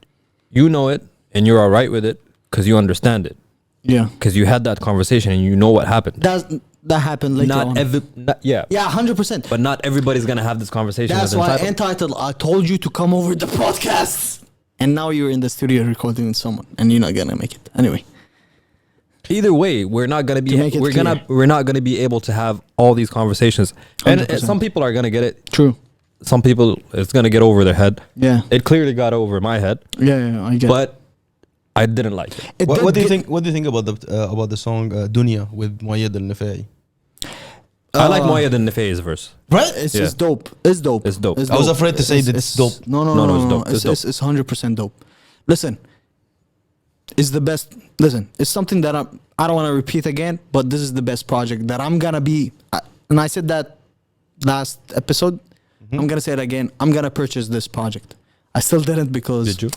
you know it and you're all right with it because you understand it, Yeah, because you had that conversation and you know what happened. that happened later on. Yeah. Yeah, 100%. But not everybody's gonna have this conversation. That's with why Entitled. Entitled, I told you to come over the podcast. And now you're in the studio recording with someone and you're not gonna make it. Anyway. Either way, we're not gonna be To make it we're not gonna be able to have all these conversations. And 100%. some people are gonna get it. True. Some people it's gonna get over their head. Yeah. It clearly got over my head, Yeah, I get it. but I didn't like it. What do you think? What do you think about the song Dunya with Moyed Al Nafai? I like Moyed Al Nafai's verse. Right? It's Yeah. dope. It's dope. It's dope. I was afraid to say that it's dope. No, No, it's dope. It's dope. It's 100% dope. Listen, it's the best. Listen, it's something that I don't want to repeat again, but this is the best project that I'm gonna be. And I said that last episode. I'm gonna say it again. I'm gonna purchase this project. I still didn't because Did you?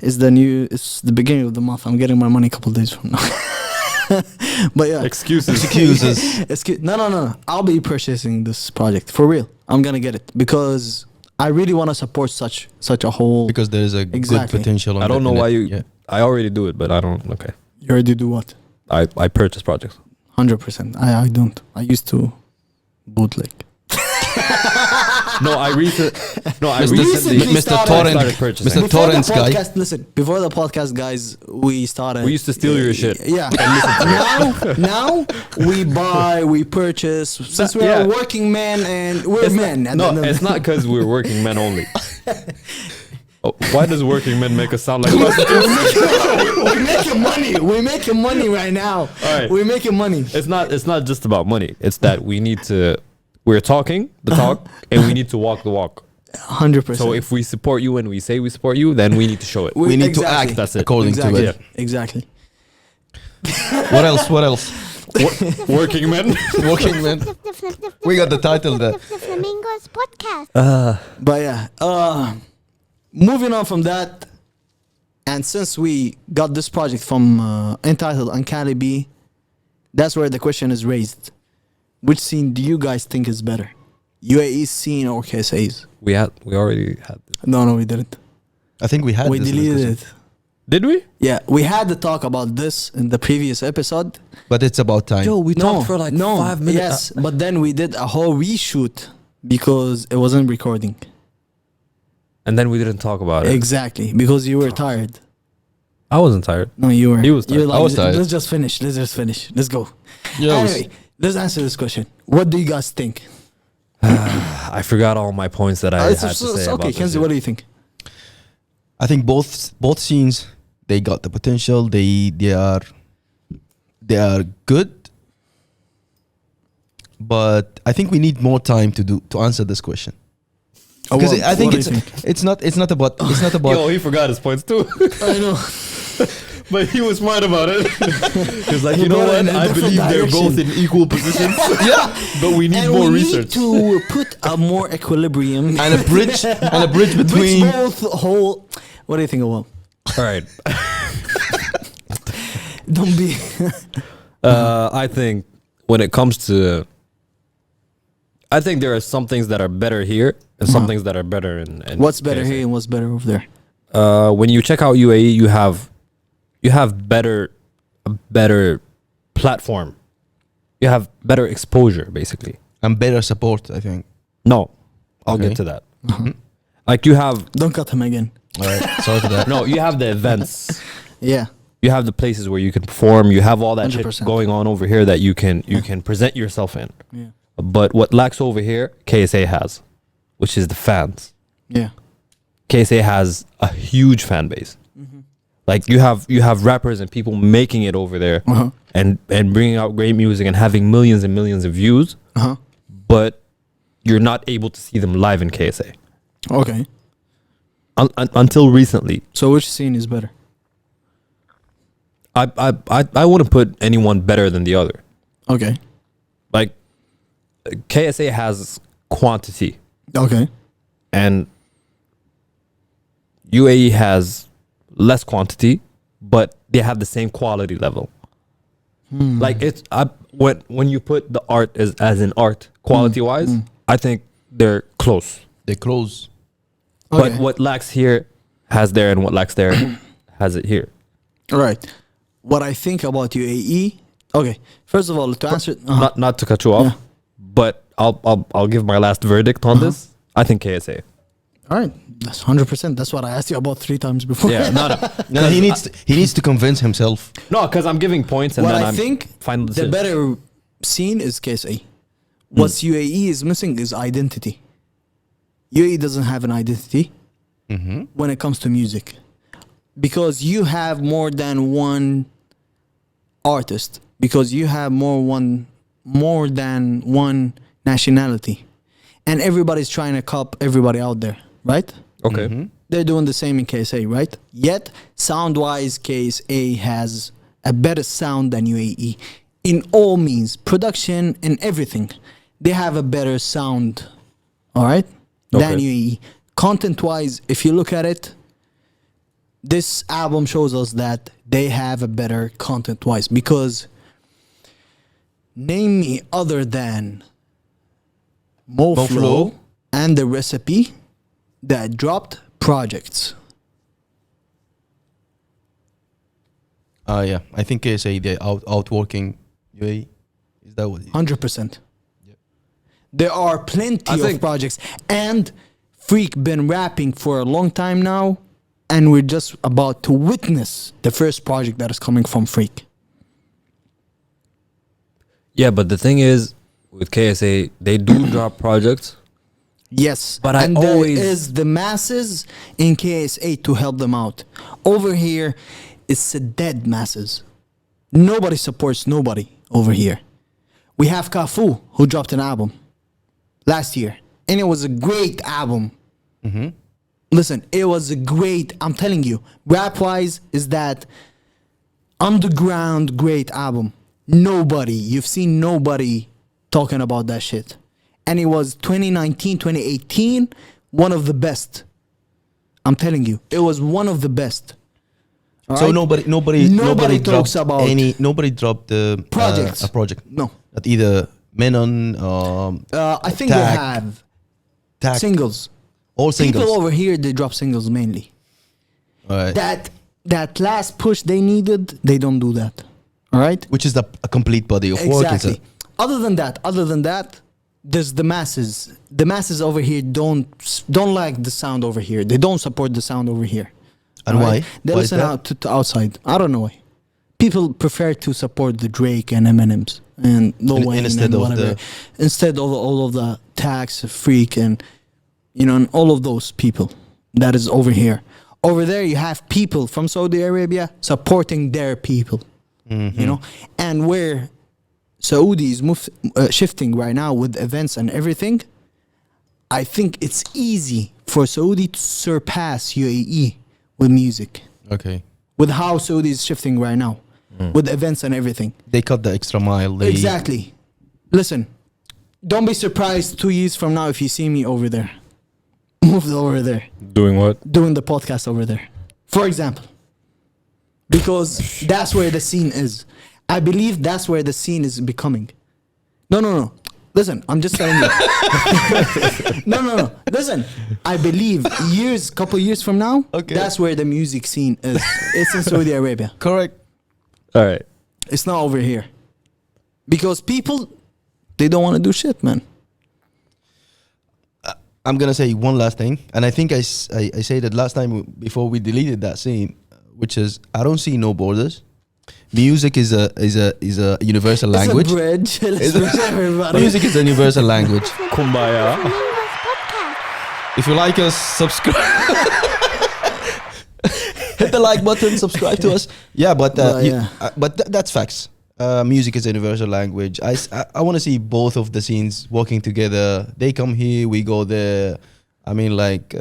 it's the beginning of the month. I'm getting my money a couple days from now. But yeah, Excuses. No. I'll be purchasing this project for real. I'm gonna get it because I really want to support such a whole. Because there is a Exactly. good potential. I don't know why you. Yeah. I already do it, but I don't. Okay. You already do what? I purchase projects. 100%. I don't. I used to bootleg. No, I recently. Recently Mr. started- Torrent, started purchasing. Mr. Before the Torrents guy. podcast, listen. Before the podcast, guys, we started. We used to steal your shit. Yeah. now we purchase. Since we're Yeah. working men and we're men. at the end of It's the- not because we're working men only. Oh, why does working men make us sound like prostitutes? We're making money. We're making money right now. All right. We're making money. It's not just about money. It's that we need to. We're talking the talk, and we need to walk the walk. 100%. So if we support you and we say we support you, then we need to show it. We need to Exactly. act That's it. according exactly. to it. Exactly. What else? What else? Working men. Working men. We got the title there. The Flamingos podcast. But yeah, moving on from that, and since we got this project from Entitled and Cali B, that's where the question is raised. Which scene do you guys think is better? UAE scene or KSA's? We already had. No, we didn't. I think we had We this deleted discussion. it. Did we? Yeah, we had to talk about this in the previous episode. But it's about time. we talked for like 5 minutes. Yes, but then we did a whole reshoot because it wasn't recording. And then we didn't talk about it. Exactly, because you were tired. I wasn't tired. No, you were. He was tired. You were like, I was tired. Let's just finish. Let's go. Yeah, I was- Anyway, let's answer this question. What do you guys think? I forgot all my points that I had to say about okay, this. Kanzi, what do you think? I think both scenes, they got the potential. They are good. But I think we need more time to answer this question. Because I think it's not about Yo, he forgot his points too. I know. But he was smart about it. He's like, you know brought what? it in a I different believe they're direction. both in equal positions. Yeah, But we need And more we research. need to put a more equilibrium and a bridge between. which both whole. What do you think of what? All right. Don't be. I think when it comes to, I think there are some things that are better here and some things that are better in What's better KSA. here and what's better over there? When you check out UAE, you have a better platform. You have better exposure, basically. And better support, I think. No, I'll Okay. get to that. Like you have Don't cut him again. All right, sorry for that. no, you have the events. Yeah. You have the places where you can perform. You have all that 100%. shit going on over here that you can present yourself in. Yeah. But what lacks over here, KSA has, which is the fans. Yeah. KSA has a huge fan base. Like you have rappers and people making it over there and bringing out great music and having millions and millions of views, but you're not able to see them live in KSA Okay. until recently. So which scene is better? I wouldn't put anyone better than the other. Okay. Like KSA has quantity Okay. and UAE has less quantity, but they have the same quality level. Like it's when you put the art as in art quality wise, I think they're close. They close. But Okay. what lacks here has there, and what lacks there has it here. All right. What I think about UAE. Okay. First of all, to answer. Not to cut you off, Yeah. but I'll give my last verdict on this. I think KSA. All right. That's 100%. That's what I asked you about 3 times before. Yeah, no. No, he needs to convince himself. No, because I'm giving points and What then I I'm think final the decision. better scene is KSA. What's UAE is missing is identity. UAE doesn't have an identity when it comes to music, because you have more than one artist, because you have more than one nationality, and everybody's trying to cop everybody out there, right? Okay. They're doing the same in KSA, right? Yet, sound-wise, KSA has a better sound than UAE. In all means, production and everything. They have a better sound, all right, than Okay. UAE. Content-wise, if you look at it, this album shows us that they have a better content-wise, because name me other than MoFlow and The Recipe that dropped projects. Yeah, I think KSA they outworking UAE. Is that what? 100%. There are plenty I of think- projects, and Freak been rapping for a long time now, and we're just about to witness the first project that is coming from Freak. Yeah, but the thing is, with KSA, they do drop projects. Yes, But I and always- there is the masses in KSA to help them out. Over here, it's a dead masses. Nobody supports nobody over here. We have Kafu, who dropped an album last year, and it was a great album. Listen, it was a great, I'm telling you, rap-wise, is that underground great album. You've seen nobody talking about that shit. And it was 2019, 2018, one of the best. I'm telling you, it was one of the best. All So right? nobody talks dropped about nobody dropped the projects. a project No. that either Menon I think they Tack. have Tack, singles. all singles. People over here, they drop singles mainly. All right. That last push they needed, they don't do that. All right? Which is a complete body of work. Exactly. Other than that, there's the masses. The masses over here don't like the sound over here. They don't support the sound over here. And All why? They Why is listen that? out to outside. I don't know why. People prefer to support the Drake and Eminems and Lil Wayne instead and of whatever. the- Instead of all of the Tax, Freak, and and all of those people that is over here. Over there, you have people from Saudi Arabia supporting their people. And where Saudi is shifting right now with events and everything, I think it's easy for Saudi to surpass UAE with music, Okay. with how Saudi is shifting right now, with events and everything. They cut the extra mile. Exactly. Listen, don't be surprised 2 years from now if you see me over there. Moved over there. Doing what? Doing the podcast over there. For example. Because that's where the scene is. I believe that's where the scene is becoming. No. Listen, I'm just telling you. No. Listen, I believe couple years from now, that's where the music scene is. It's in Saudi Arabia. Correct. All right. It's not over here. Because people, they don't want to do shit, man. I'm gonna say one last thing, and I think I said it last time before we deleted that scene, which is I don't see no borders. Music is a universal language. It's a bridge. Let's bridge everybody. Music is a universal language. Kumbaya. Flamingos podcast. If you like us, subscribe. Hit the like button, subscribe to us. Yeah, but that's facts. Music is a universal language. I want to see both of the scenes working together. They come here, we go there. I mean, like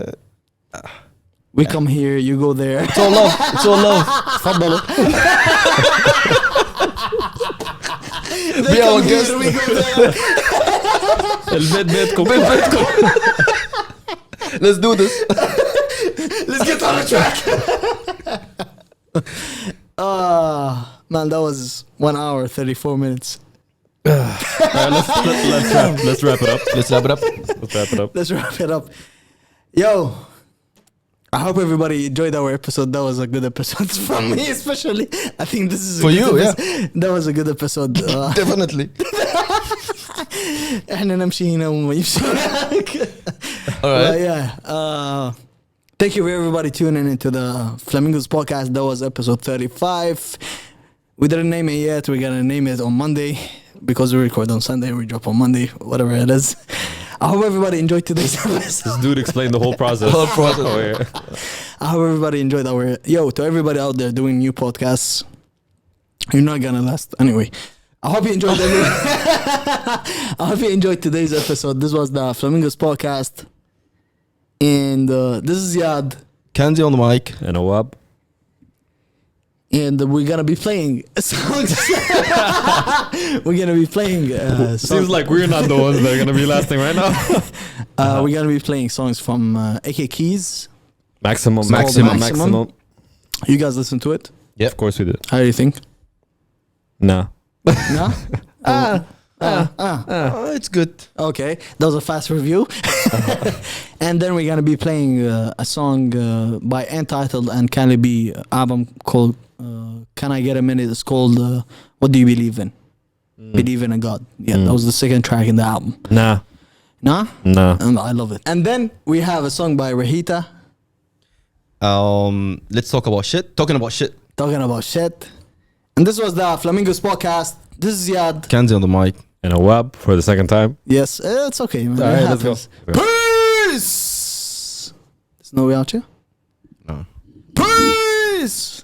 we come here, you go there. it's all love. It's all love. تفضلوا. Be our guest. We go there. البيت بيتكم. Let's do this. Let's get on the track. Man, that was 1 hour 34 minutes. Let's wrap it up. Let's wrap it up. Let's wrap it up. Yo, I hope everybody enjoyed our episode. That was a good episode for me, especially. I think this is For you, yeah. That was a good episode. Definitely. احنا نمشي هنا وما يمشي هناك. All right. Yeah. Thank you for everybody tuning into the Flamingos podcast. That was episode 35. We didn't name it yet. We're gonna name it on Monday because we record on Sunday. We drop on Monday, whatever it is. I hope everybody enjoyed today's episode. This dude explained the whole process. Whole process. Oh, yeah. I hope everybody enjoyed to everybody out there doing new podcasts. You're not gonna last anyway. I hope you enjoyed I hope you enjoyed today's episode. This was the Flamingos podcast. And this is Yad. Kanzi on the mic. And Awab. And we're gonna be playing songs. We're gonna be playing songs. Seems like we're not the ones that are gonna be lasting right now. We're gonna be playing songs from AK Keys. Maximum. You guys listen to it? Yeah, Of course we did. How do you think? Nah. No? it's good. Okay, that was a fast review. And then we're gonna be playing a song by Ntitled and Kanzi B album called Can I Get a Minute? It's called What Do You Believe In? Believe in a God. Yeah, that was the second track in the album. Nah. Nah? Nah. And I love it. And then we have a song by Rahita. Let's talk about shit. Talking about shit. Talking about shit. And this was the Flamingos podcast. This is Yad. Kanzi on the mic. And Awab for the second time. Yes, it's okay, man. All It right, let's happens. go. Peace! There's no way out here? No. Peace!